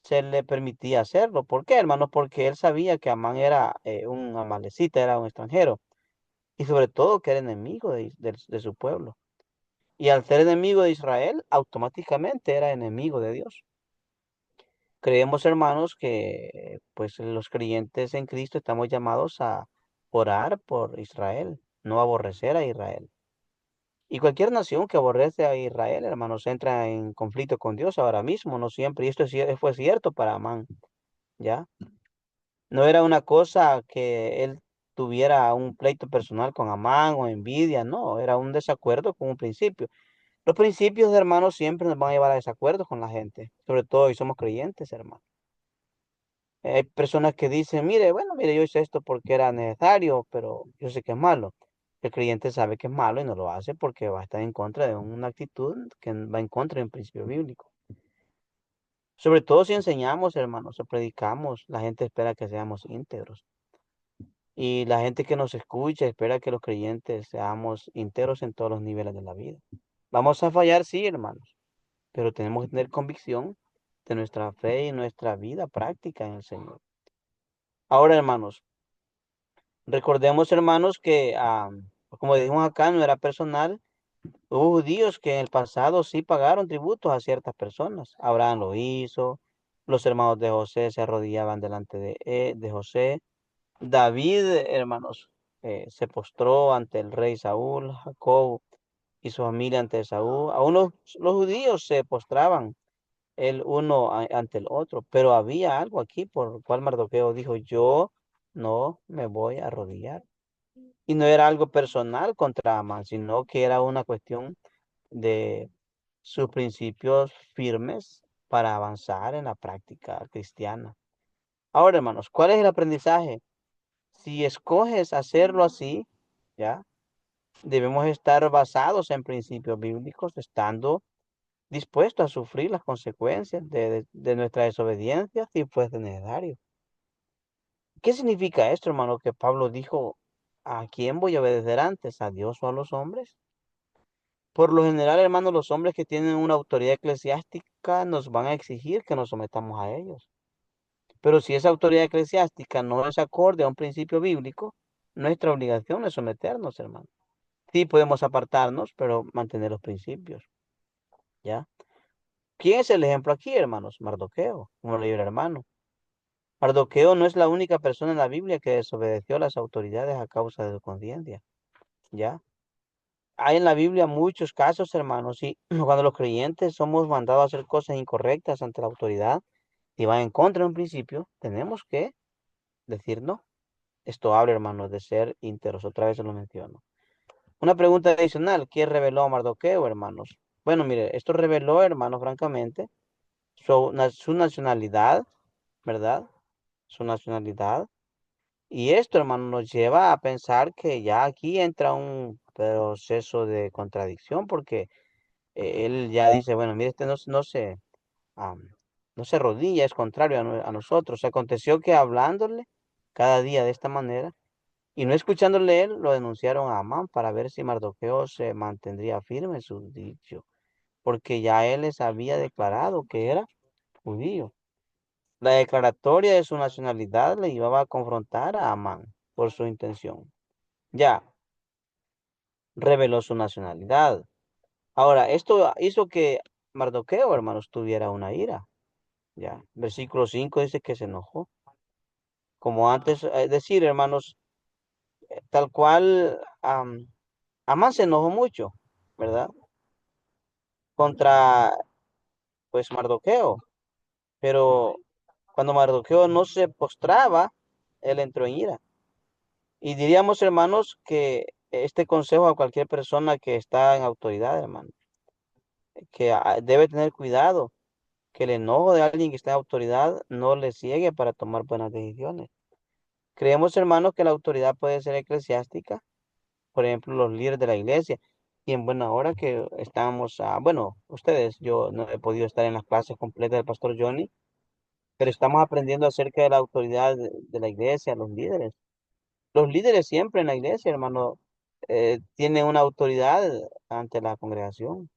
se le permitía hacerlo. ¿Por qué, hermanos? Porque él sabía que Amán era un amalecita, era un extranjero, y sobre todo que era enemigo de su pueblo. Y al ser enemigo de Israel, automáticamente era enemigo de Dios. Creemos, hermanos, que pues los creyentes en Cristo estamos llamados a orar por Israel, no aborrecer a Israel. Y cualquier nación que aborrece a Israel, hermanos, entra en conflicto con Dios ahora mismo, no siempre. Y esto fue cierto para Amán, ¿ya? No era una cosa que él tuviera un pleito personal con Amán o envidia, no, era un desacuerdo con un principio. Los principios, hermanos, siempre nos van a llevar a desacuerdos con la gente, sobre todo si somos creyentes, hermanos. Hay personas que dicen, mire, bueno, mire, yo hice esto porque era necesario, pero yo sé que es malo. El creyente sabe que es malo y no lo hace porque va a estar en contra de una actitud que va en contra de un principio bíblico. Sobre todo si enseñamos, hermanos, o predicamos, la gente espera que seamos íntegros. Y la gente que nos escucha espera que los creyentes seamos íntegros en todos los niveles de la vida. Vamos a fallar, sí, hermanos, pero tenemos que tener convicción de nuestra fe y nuestra vida práctica en el Señor. Ahora, hermanos, recordemos, hermanos, que, como dijimos acá, no era personal. Hubo judíos que en el pasado sí pagaron tributos a ciertas personas. Abraham lo hizo. Los hermanos de José se arrodillaban delante de José. David, hermanos, se postró ante el rey Saúl. Jacob y su familia ante Saúl. Aún los judíos se postraban el uno ante el otro. Pero había algo aquí por el cual Mardoqueo dijo, yo no me voy a arrodillar. Y no era algo personal contra Amán, sino que era una cuestión de sus principios firmes para avanzar en la práctica cristiana. Ahora, hermanos, ¿cuál es el aprendizaje? Si escoges hacerlo así, ¿ya? Debemos estar basados en principios bíblicos, estando dispuestos a sufrir las consecuencias de nuestra desobediencia si fuese necesario. ¿Qué significa esto, hermano? Que Pablo dijo, ¿a quién voy a obedecer antes? ¿A Dios o a los hombres? Por lo general, hermanos, los hombres que tienen una autoridad eclesiástica nos van a exigir que nos sometamos a ellos. Pero si esa autoridad eclesiástica no es acorde a un principio bíblico, nuestra obligación es someternos, hermano. Sí podemos apartarnos, pero mantener los principios, ¿ya? ¿Quién es el ejemplo aquí, hermanos? Mardoqueo, como le dijo el hermano. Mardoqueo no es la única persona en la Biblia que desobedeció a las autoridades a causa de su conciencia, ¿ya? Hay en la Biblia muchos casos, hermanos, y cuando los creyentes somos mandados a hacer cosas incorrectas ante la autoridad y van en contra de un principio, tenemos que decir no. Esto habla, hermanos, de ser íntegros. Otra vez se lo menciono. Una pregunta adicional. ¿Quién reveló a Mardoqueo, hermanos? Bueno, mire, esto reveló, hermanos, francamente, su nacionalidad, ¿verdad? Su nacionalidad. Y esto, hermano, nos lleva a pensar que ya aquí entra un proceso de contradicción porque él ya dice, bueno, mire, este am, no se arrodilla, es contrario a nosotros. Aconteció que hablándole cada día de esta manera y no escuchándole él, lo denunciaron a Amán para ver si Mardoqueo se mantendría firme en su dicho, porque ya él les había declarado que era judío. La declaratoria de su nacionalidad le llevaba a confrontar a Amán por su intención. Ya reveló su nacionalidad. Ahora, esto hizo que Mardoqueo, hermanos, tuviera una ira. Ya, versículo 5 dice que se enojó. Como antes, es decir, hermanos, tal cual, Amán se enojó mucho, ¿verdad? Contra, pues, Mardoqueo. Pero cuando Mardoqueo no se postraba, él entró en ira. Y diríamos, hermanos, que este consejo a cualquier persona que está en autoridad, hermano, que debe tener cuidado, que el enojo de alguien que está en autoridad no le ciegue para tomar buenas decisiones. Creemos, hermanos, que la autoridad puede ser eclesiástica, por ejemplo, los líderes de la iglesia. Y en buena hora que estamos, bueno, ustedes, yo no he podido estar en las clases completas del pastor Johnny, pero estamos aprendiendo acerca de la autoridad de la iglesia, los líderes. Los líderes siempre en la iglesia, hermano. tiene una autoridad ante la congregación.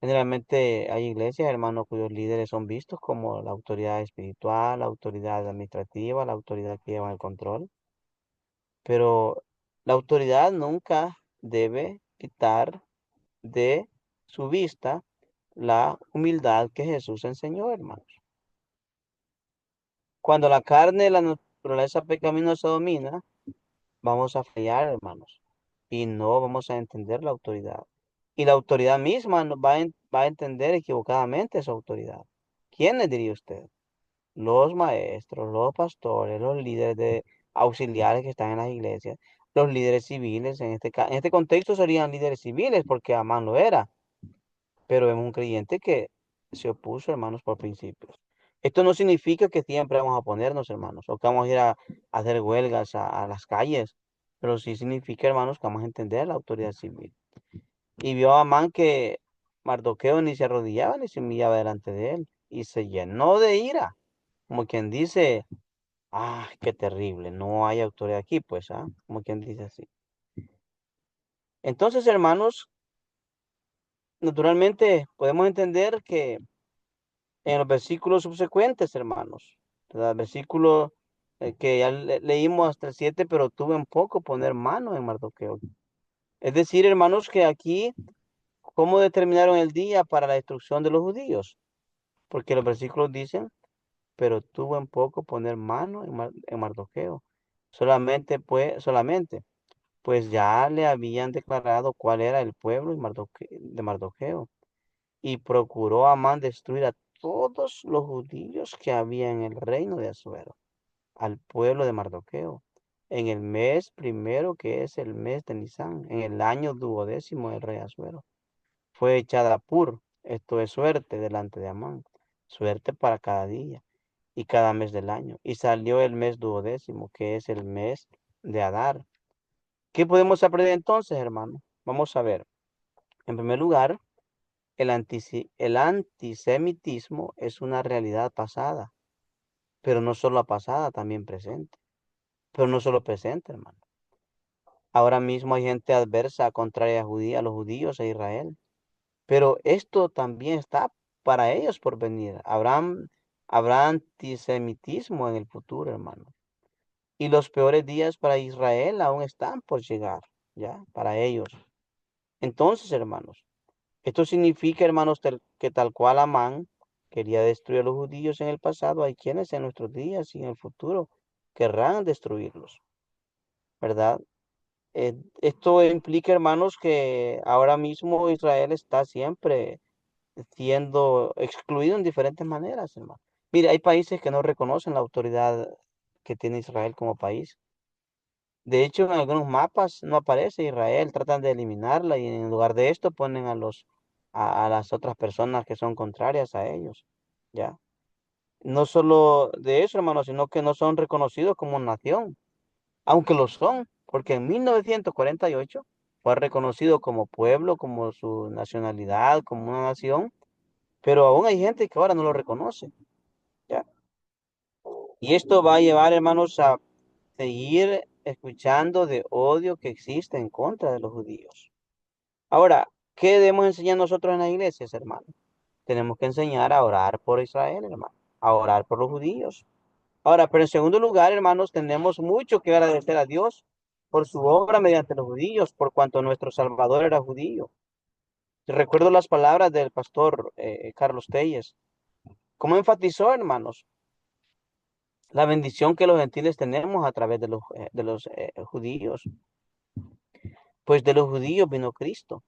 Generalmente hay iglesias, hermanos, cuyos líderes son vistos como la autoridad espiritual, la autoridad administrativa, la autoridad que lleva el control, pero la autoridad nunca debe quitar de su vista la humildad que Jesús enseñó, hermanos. Cuando la carne, la naturaleza pecaminosa domina, vamos a fallar, hermanos, y no vamos a entender la autoridad. Y la autoridad misma va a entender equivocadamente esa autoridad. ¿Quiénes diría usted? Los maestros, los pastores, los líderes de auxiliares que están en las iglesias, los líderes civiles, en este contexto serían líderes civiles porque Amán lo era, pero vemos un creyente que se opuso, hermanos, por principios. Esto no significa que siempre vamos a oponernos, hermanos, o que vamos a ir a hacer huelgas a las calles, pero sí significa, hermanos, que vamos a entender la autoridad civil. Y vio a Amán que Mardoqueo ni se arrodillaba ni se humillaba delante de él, y se llenó de ira, como quien dice, ah, qué terrible, no hay autoridad aquí, pues, ¿ah? Como quien dice así. Entonces, hermanos, naturalmente podemos entender que en los versículos subsecuentes, hermanos. ¿Verdad? Versículo que ya leímos hasta el 7, pero tuve en poco poner mano en Mardoqueo. Es decir, hermanos, que aquí, ¿cómo determinaron el día para la destrucción de los judíos? Porque los versículos dicen, pero tuvo en poco poner mano en Mardoqueo. Pues ya le habían declarado cuál era el pueblo de Mardoqueo. Y procuró Amán destruir a todos los judíos que había en el reino de Asuero, al pueblo de Mardoqueo, en el mes primero, que es el mes de Nisán, en el año 12º del rey Asuero. Fue echada Pur, esto es suerte, delante de Amán, suerte para cada día y cada mes del año. Y salió el mes 12º, que es el mes de Adar. ¿Qué podemos aprender entonces, hermano? Vamos a ver. En primer lugar, el antisemitismo es una realidad pasada, pero no solo pasada, también presente. Pero no solo presente, hermano. Ahora mismo hay gente adversa, contraria a los judíos e Israel. Pero esto también está para ellos por venir. Habrá antisemitismo en el futuro, hermano. Y los peores días para Israel aún están por llegar, ¿ya? Para ellos. Entonces, hermanos, esto significa, hermanos, que tal cual Amán quería destruir a los judíos en el pasado, hay quienes en nuestros días y en el futuro querrán destruirlos, ¿verdad? Esto implica, hermanos, que ahora mismo Israel está siempre siendo excluido en diferentes maneras, hermano. Mire, hay países que no reconocen la autoridad que tiene Israel como país. De hecho, en algunos mapas no aparece Israel, tratan de eliminarla y en lugar de esto ponen a las otras personas que son contrarias a ellos, ¿ya? No solo de eso, hermano, sino que no son reconocidos como nación, aunque lo son, porque en 1948 fue reconocido como pueblo, como su nacionalidad, como una nación, pero aún hay gente que ahora no lo reconoce, ¿ya? Y esto va a llevar, hermanos, a seguir escuchando de odio que existe en contra de los judíos. Ahora, ¿qué debemos enseñar nosotros en las iglesias, hermano? Tenemos que enseñar a orar por Israel, hermano, a orar por los judíos. Ahora, pero en segundo lugar, hermanos, tenemos mucho que agradecer a Dios por su obra mediante los judíos, por cuanto nuestro Salvador era judío. Recuerdo las palabras del pastor Carlos Telles. ¿Cómo enfatizó, hermanos, la bendición que los gentiles tenemos a través de los judíos? Pues de los judíos vino Cristo.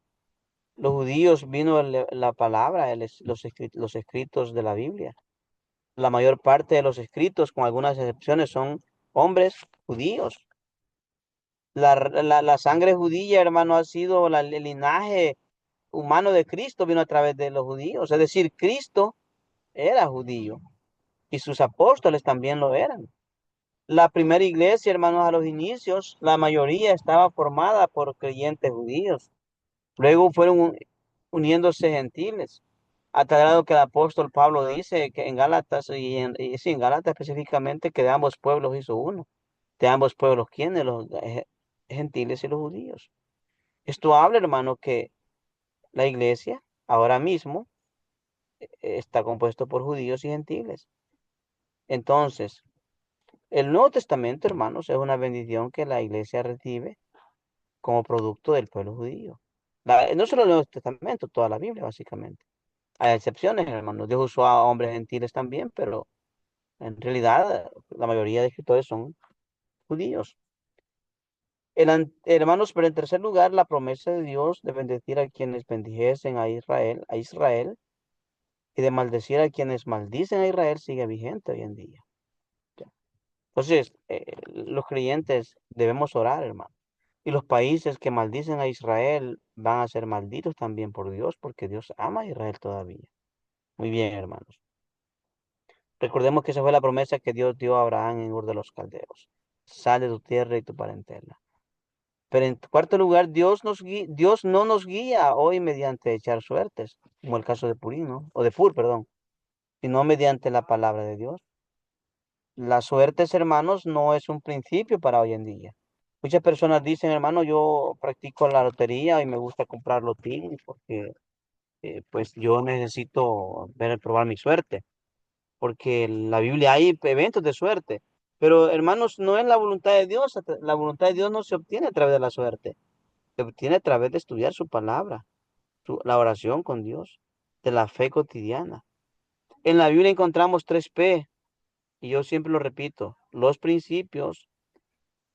Los judíos vino la palabra, los escritos de la Biblia. La mayor parte de los escritos, con algunas excepciones, son hombres judíos. La sangre judía, hermano, ha sido el linaje humano de Cristo, vino a través de los judíos. Es decir, Cristo era judío y sus apóstoles también lo eran. La primera iglesia, hermanos, a los inicios, la mayoría estaba formada por creyentes judíos. Luego fueron uniéndose gentiles, a tal grado que el apóstol Pablo dice que en Gálatas, y sí, en Gálatas específicamente, que de ambos pueblos hizo uno. De ambos pueblos, ¿quiénes? gentiles y los judíos. Esto habla, hermano, que la iglesia ahora mismo está compuesto por judíos y gentiles. Entonces, el Nuevo Testamento, hermanos, es una bendición que la iglesia recibe como producto del pueblo judío. No solo el Nuevo Testamento, toda la Biblia, básicamente. Hay excepciones, hermanos. Dios usó a hombres gentiles también, pero en realidad la mayoría de escritores son judíos. Hermanos, pero en tercer lugar, la promesa de Dios de bendecir a quienes bendijesen a Israel, y de maldecir a quienes maldicen a Israel sigue vigente hoy en día. Entonces, los creyentes debemos orar, hermano. Y los países que maldicen a Israel van a ser malditos también por Dios, porque Dios ama a Israel todavía. Muy bien, hermanos. Recordemos que esa fue la promesa que Dios dio a Abraham en Ur de los Caldeos. Sal de tu tierra y tu parentela. Pero en cuarto lugar, Dios no nos guía hoy mediante echar suertes, como el caso de Purín, ¿no? O de Pur, perdón, sino mediante la palabra de Dios. Las suertes, hermanos, no es un principio para hoy en día. Muchas personas dicen, hermano, yo practico la lotería y me gusta comprar lotín porque pues yo necesito probar mi suerte, porque en la Biblia hay eventos de suerte. Pero, hermanos, no es la voluntad de Dios. La voluntad de Dios no se obtiene a través de la suerte. Se obtiene a través de estudiar su palabra, la oración con Dios, de la fe cotidiana. En la Biblia encontramos 3P, y yo siempre lo repito: los principios,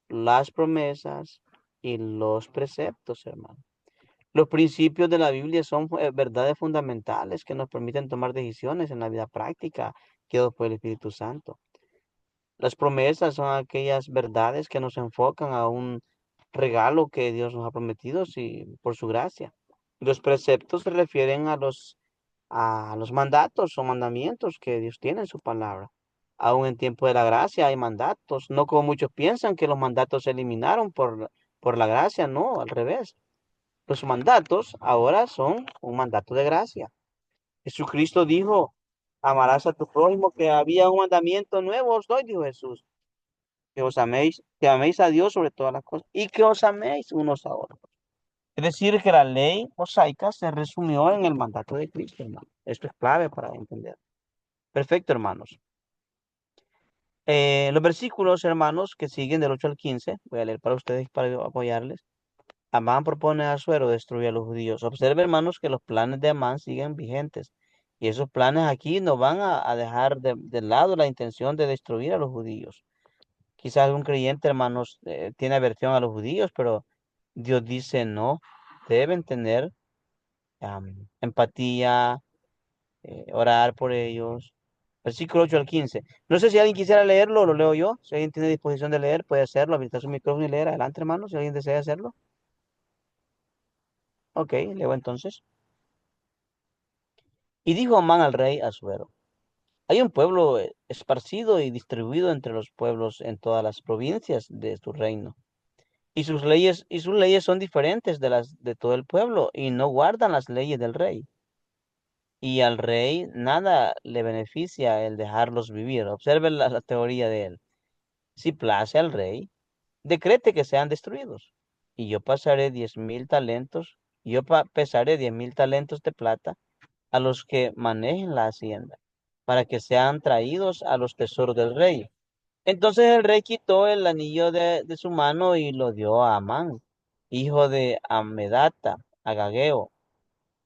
las promesas y los preceptos, hermano. Los principios de la Biblia son verdades fundamentales que nos permiten tomar decisiones en la vida práctica, guiados por el Espíritu Santo. Las promesas son aquellas verdades que nos enfocan a un regalo que Dios nos ha prometido, sí, por su gracia. Los preceptos se refieren a los mandatos o mandamientos que Dios tiene en su palabra. Aún en tiempo de la gracia hay mandatos, no como muchos piensan que los mandatos se eliminaron por la gracia, no, al revés. Los mandatos ahora son un mandato de gracia. Jesucristo dijo: amarás a tu prójimo, que había un mandamiento nuevo os doy, dijo Jesús, que améis a Dios sobre todas las cosas y que os améis unos a otros. Es decir, que la ley mosaica se resumió en el mandato de Cristo, hermano. Esto es clave para entender. Perfecto, hermanos. Los versículos, hermanos, que siguen del 8 al 15, voy a leer para ustedes para apoyarles. Amán propone a Asuero destruir a los judíos. Observe, hermanos, que los planes de Amán siguen vigentes. Y esos planes aquí no van a dejar de lado la intención de destruir a los judíos. Quizás un creyente, hermanos, tiene aversión a los judíos, pero Dios dice no, deben tener empatía, orar por ellos. Versículo 8 al 15. No sé si alguien quisiera leerlo, lo leo yo. Si alguien tiene disposición de leer, puede hacerlo, habilitar su micrófono y leer. Adelante, hermanos, si alguien desea hacerlo. Ok, leo entonces. Y dijo Amán al rey Asuero: hay un pueblo esparcido y distribuido entre los pueblos en todas las provincias de tu reino. Y sus leyes son diferentes de las de todo el pueblo, y no guardan las leyes del rey. Y al rey nada le beneficia el dejarlos vivir. Observen la teoría de él. Si place al rey, decrete que sean destruidos. Y yo pasaré 10.000 talentos, pesaré 10.000 talentos de plata a los que manejen la hacienda, para que sean traídos a los tesoros del rey. Entonces el rey quitó el anillo de su mano y lo dio a Amán, hijo de Amedata, agageo,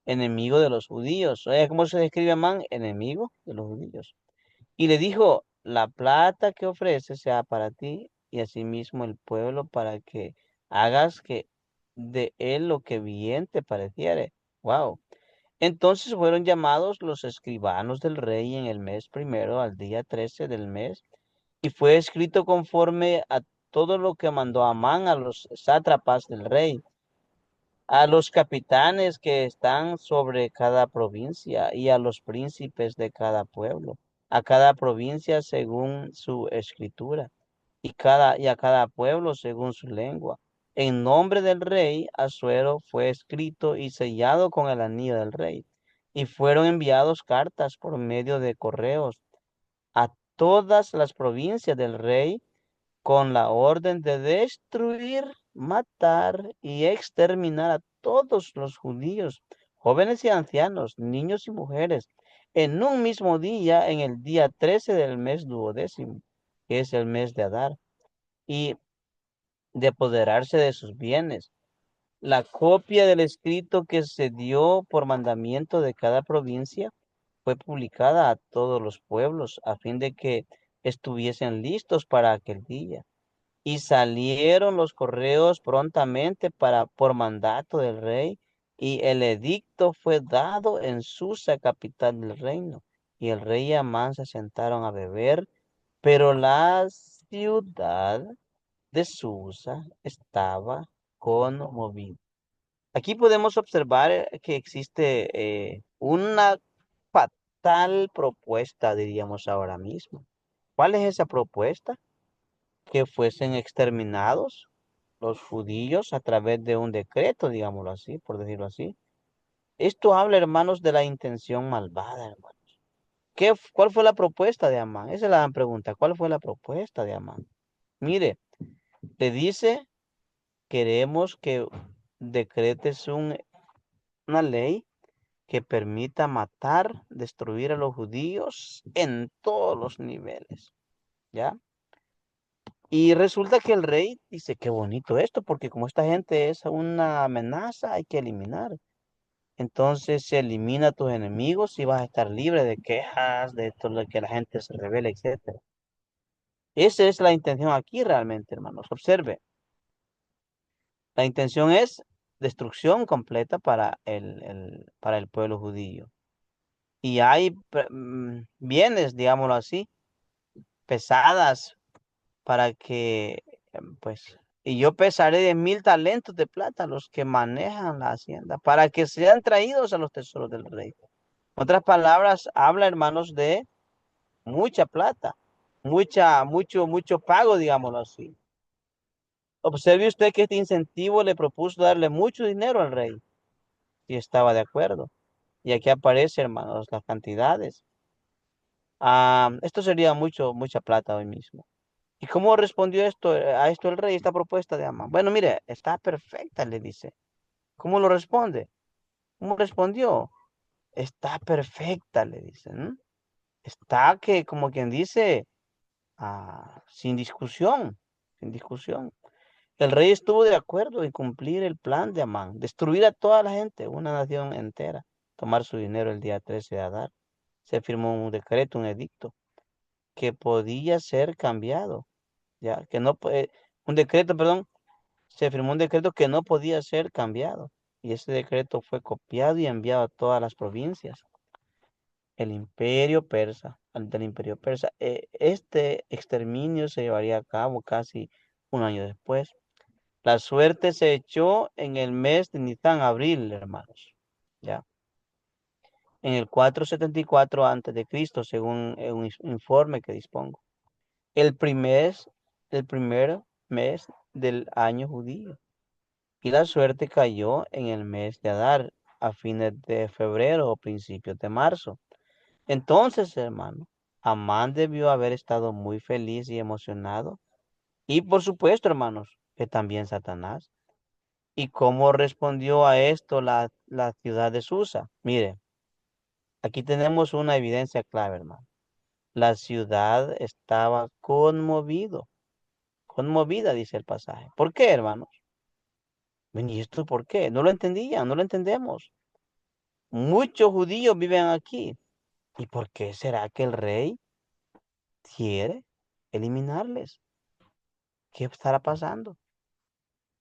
enemigo de los judíos. Oye, ¿cómo se describe Amán? Enemigo de los judíos. Y le dijo: la plata que ofreces sea para ti y asimismo el pueblo, para que hagas que de él lo que bien te pareciere. Wow. Entonces fueron llamados los escribanos del rey en el mes primero, al día 13 del mes, y fue escrito conforme a todo lo que mandó Amán a los sátrapas del rey, a los capitanes que están sobre cada provincia y a los príncipes de cada pueblo, a cada provincia según su escritura y a cada pueblo según su lengua. En nombre del rey Asuero fue escrito y sellado con el anillo del rey, y fueron enviados cartas por medio de correos a todas las provincias del rey con la orden de destruir matar y exterminar a todos los judíos, jóvenes y ancianos, niños y mujeres, en un mismo día, en el día 13 del mes duodécimo, que es el mes de Adar, y de apoderarse de sus bienes. La copia del escrito que se dio por mandamiento de cada provincia fue publicada a todos los pueblos a fin de que estuviesen listos para aquel día. Y salieron los correos prontamente por mandato del rey, y el edicto fue dado en Susa, capital del reino. Y el rey y Amán se sentaron a beber, pero la ciudad de Susa estaba conmovida. Aquí podemos observar que existe una fatal propuesta, diríamos ahora mismo. ¿Cuál es esa propuesta? Que fuesen exterminados los judíos a través de un decreto, digámoslo así, por decirlo así. Esto habla, hermanos, de la intención malvada, hermanos. ¿Cuál fue la propuesta de Amán? Esa es la gran pregunta. ¿Cuál fue la propuesta de Amán? Mire, le dice, queremos que decretes una ley que permita matar, destruir a los judíos en todos los niveles, ¿ya? Y resulta que el rey dice, qué bonito esto, porque como esta gente es una amenaza, hay que eliminar. Entonces se elimina a tus enemigos y vas a estar libre de quejas, de esto, de que la gente se revele, etcétera. Esa es la intención aquí realmente, hermanos. Observe, la intención es destrucción completa para para el pueblo judío. Y hay bienes, digámoslo así, pesadas para que, pues, y yo pesaré 10.000 talentos de plata a los que manejan la hacienda, para que sean traídos a los tesoros del rey. En otras palabras, habla, hermanos, de mucha plata, mucho pago, digámoslo así. Observe usted que este incentivo le propuso darle mucho dinero al rey, y estaba de acuerdo. Y aquí aparece, hermanos, las cantidades. Esto sería mucha plata hoy mismo. ¿Y cómo respondió a esto el rey, esta propuesta de Amán? Bueno, mire, está perfecta, le dice. ¿Cómo lo responde? ¿Cómo respondió? Está perfecta, le dice. Está que, como quien dice, sin discusión, sin discusión. El rey estuvo de acuerdo en cumplir el plan de Amán, destruir a toda la gente, una nación entera, tomar su dinero el día 13 de Adar. Se firmó un decreto, un edicto, que podía ser cambiado, ya, que no, un decreto, perdón, se firmó un decreto que no podía ser cambiado. Y ese decreto fue copiado y enviado a todas las provincias. El imperio persa, del imperio persa. Este exterminio se llevaría a cabo casi un año después. La suerte se echó en el mes de Nisan, abril, hermanos. Ya. En el 474 antes de Cristo, según un informe que dispongo. El primer, el primer mes del año judío. Y la suerte cayó en el mes de Adar, a fines de febrero o principios de marzo. Entonces, hermano, Amán debió haber estado muy feliz y emocionado. Y por supuesto, hermanos, que también Satanás. ¿Y cómo respondió a esto la ciudad de Susa? Mire, aquí tenemos una evidencia clave, hermano. La ciudad estaba conmovida, dice el pasaje. ¿Por qué, hermanos? ¿Y esto por qué? No lo entendían, no lo entendemos. Muchos judíos viven aquí. ¿Y por qué será que el rey quiere eliminarles? ¿Qué estará pasando?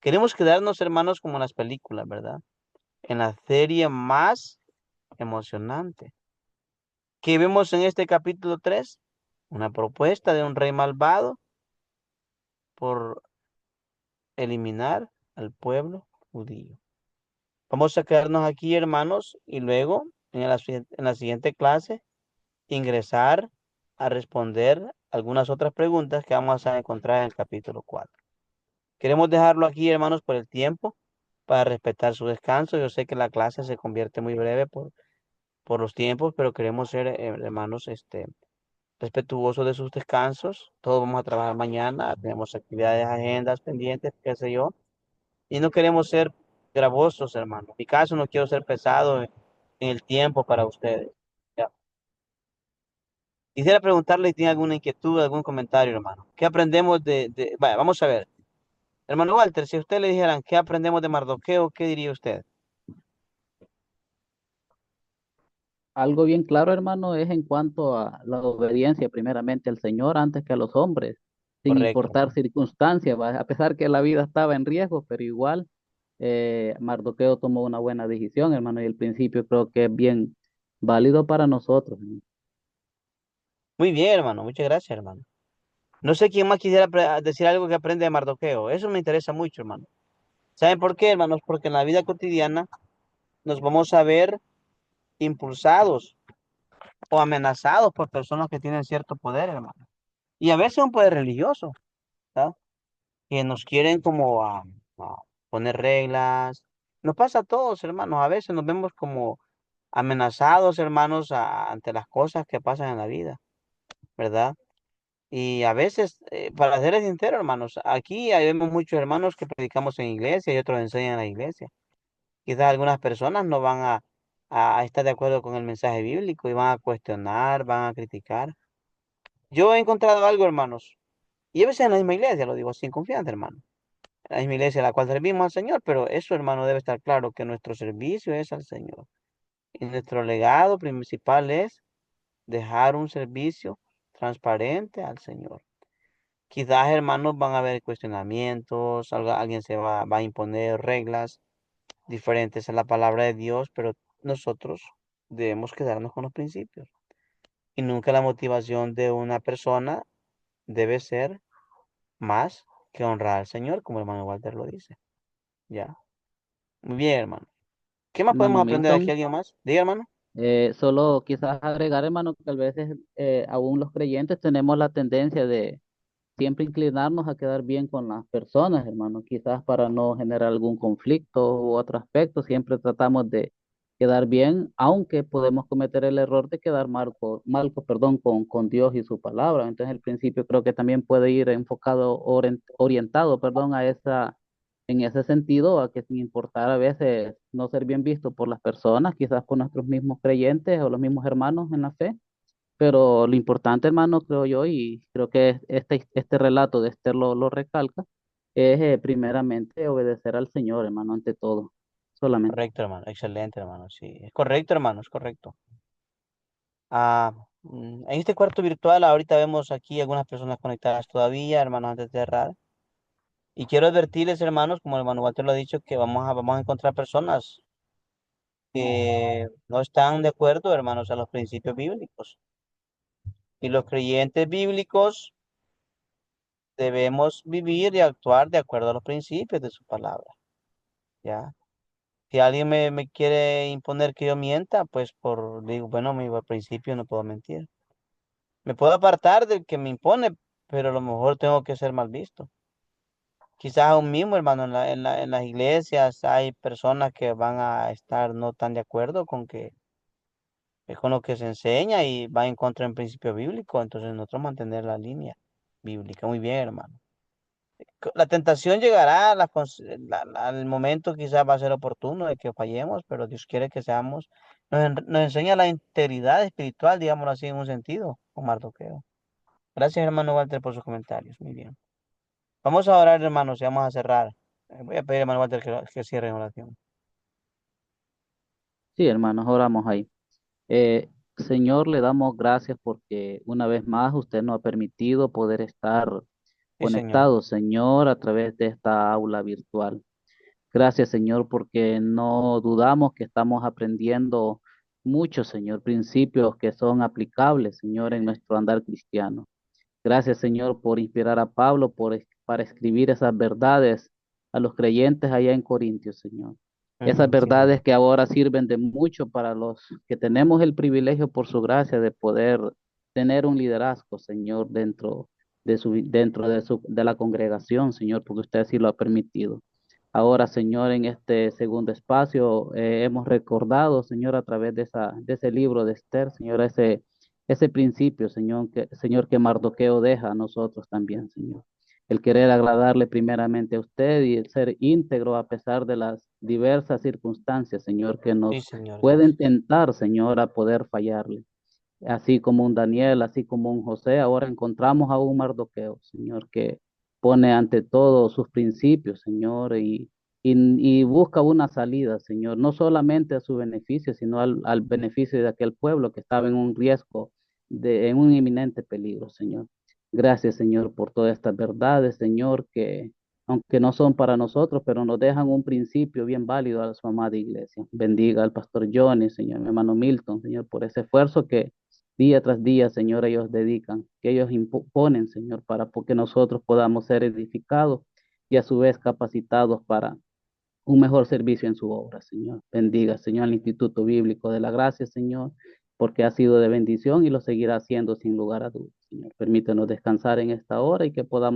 Queremos quedarnos, hermanos, como en las películas, ¿verdad? En la serie más emocionante. ¿Qué vemos en este capítulo 3? Una propuesta de un rey malvado por eliminar al pueblo judío. Vamos a quedarnos aquí, hermanos, y luego en la siguiente clase ingresar a responder algunas otras preguntas que vamos a encontrar en el capítulo 4. Queremos dejarlo aquí, hermanos, por el tiempo, para respetar su descanso. Yo sé que la clase se convierte muy breve por los tiempos, pero queremos ser, hermanos, respetuosos de sus descansos. Todos vamos a trabajar mañana, tenemos actividades, agendas pendientes, qué sé yo. Y no queremos ser gravosos, hermano. En mi caso, no quiero ser pesado en el tiempo para ustedes. Ya. Quisiera preguntarle si tiene alguna inquietud, algún comentario, hermano. ¿Qué aprendemos Vaya, vamos a ver. Hermano Walter, si a usted le dijeran qué aprendemos de Mardoqueo, ¿qué diría usted? Algo bien claro, hermano, es en cuanto a la obediencia primeramente al Señor antes que a los hombres, sin Correcto. importar circunstancias, a pesar que la vida estaba en riesgo, pero igual Mardoqueo tomó una buena decisión, hermano, y el principio creo que es bien válido para nosotros, hermano. Muy bien, hermano. Muchas gracias, hermano. No sé quién más quisiera decir algo que aprende de Mardoqueo. Eso me interesa mucho, hermano. ¿Saben por qué, hermanos? Porque en la vida cotidiana nos vamos a ver impulsados o amenazados por personas que tienen cierto poder, hermano. Y a veces un poder religioso, ¿verdad? Que nos quieren como a poner reglas. Nos pasa a todos, hermanos. A veces nos vemos como amenazados, hermanos, ante las cosas que pasan en la vida, ¿verdad? Y a veces, para ser sincero, hermanos, aquí vemos muchos hermanos que predicamos en iglesia y otros enseñan en la iglesia. Quizás algunas personas no van a estar de acuerdo con el mensaje bíblico y van a cuestionar, van a criticar. Yo he encontrado algo, hermanos, y a veces en la misma iglesia, lo digo sin confianza, hermano. En la misma iglesia a la cual servimos al Señor, pero eso, hermano, debe estar claro que nuestro servicio es al Señor. Y nuestro legado principal es dejar un servicio transparente al Señor. Quizás, hermanos, van a haber cuestionamientos, alguien va a imponer reglas diferentes a la palabra de Dios, pero nosotros debemos quedarnos con los principios. Y nunca la motivación de una persona debe ser más que honrar al Señor, como el hermano Walter lo dice. Ya. Muy bien, hermano. ¿Qué más Hermano podemos aprender de aquí? Milton, ¿Alguien más? Diga, hermano. solo quizás agregar, hermano, que a veces aún los creyentes tenemos la tendencia de siempre inclinarnos a quedar bien con las personas, hermano, quizás para no generar algún conflicto u otro aspecto, siempre tratamos de quedar bien, aunque podemos cometer el error de quedar perdón, con Dios y su palabra. Entonces el principio creo que también puede ir enfocado, orientado, perdón, en ese sentido, a que sin importar a veces no ser bien visto por las personas, quizás por nuestros mismos creyentes o los mismos hermanos en la fe, pero lo importante, hermano, creo yo, y creo que este relato de Esther lo recalca, es primeramente obedecer al Señor, hermano, ante todo, solamente. Correcto, hermano. Excelente, hermano. Sí, es correcto, hermano, es correcto. En este cuarto virtual, ahorita vemos aquí algunas personas conectadas todavía, hermanos, antes de cerrar. Y quiero advertirles, hermanos, como el hermano Walter lo ha dicho, que vamos a encontrar personas que no están de acuerdo, hermanos, a los principios bíblicos. Y los creyentes bíblicos debemos vivir y actuar de acuerdo a los principios de su palabra, ¿ya? Si alguien me quiere imponer que yo mienta, pues digo, bueno, mi principio no puedo mentir. Me puedo apartar del que me impone, pero a lo mejor tengo que ser mal visto. Quizás aún mismo, hermano, en las iglesias hay personas que van a estar no tan de acuerdo con lo que se enseña y va en contra del principio bíblico. Entonces nosotros mantener la línea bíblica. Muy bien, hermano. La tentación llegará, al momento quizás va a ser oportuno de que fallemos, pero Dios quiere que seamos, nos enseña la integridad espiritual, digámoslo así, en un sentido, con Mardoqueo. Gracias, hermano Walter, por sus comentarios. Muy bien. Vamos a orar, hermanos, y vamos a cerrar. Voy a pedir, hermano Walter, que cierre en oración. Sí, hermanos, oramos ahí. Señor, le damos gracias porque una vez más usted nos ha permitido poder estar Sí, Señor. conectados, Señor, a través de esta aula virtual. Gracias, Señor, porque no dudamos que estamos aprendiendo muchos, Señor, principios que son aplicables, Señor, en nuestro andar cristiano. Gracias, Señor, por inspirar a Pablo para escribir esas verdades a los creyentes allá en Corintios, Señor. Esas Ujú, sí, verdades Señor. que ahora sirven de mucho para los que tenemos el privilegio por su gracia de poder tener un liderazgo, Señor, dentro de la congregación, Señor, porque usted así lo ha permitido. Ahora, Señor, en este segundo espacio hemos recordado, Señor, a través de ese libro de Esther, Señor, ese principio, Señor, que Mardoqueo deja a nosotros también, Señor. el querer agradarle primeramente a usted y el ser íntegro a pesar de las diversas circunstancias, Señor, que Sí, nos Señor, pueden gracias. tentar, Señor, a poder fallarle. Así como un Daniel, así como un José, ahora encontramos a un Mardoqueo, Señor, que pone ante todo sus principios, Señor, y busca una salida, Señor, no solamente a su beneficio, sino al beneficio de aquel pueblo que estaba en un riesgo, en un inminente peligro, Señor. Gracias, Señor, por todas estas verdades, Señor, que aunque no son para nosotros, pero nos dejan un principio bien válido a su amada iglesia. Bendiga al pastor Johnny, Señor, mi hermano Milton, Señor, por ese esfuerzo que día tras día, Señor, ellos dedican, que ellos ponen, Señor, para que nosotros podamos ser edificados y a su vez capacitados para un mejor servicio en su obra, Señor. Bendiga, Señor, al Instituto Bíblico de la Gracia, Señor, porque ha sido de bendición y lo seguirá haciendo sin lugar a dudas, Señor. Permítanos descansar en esta hora y que podamos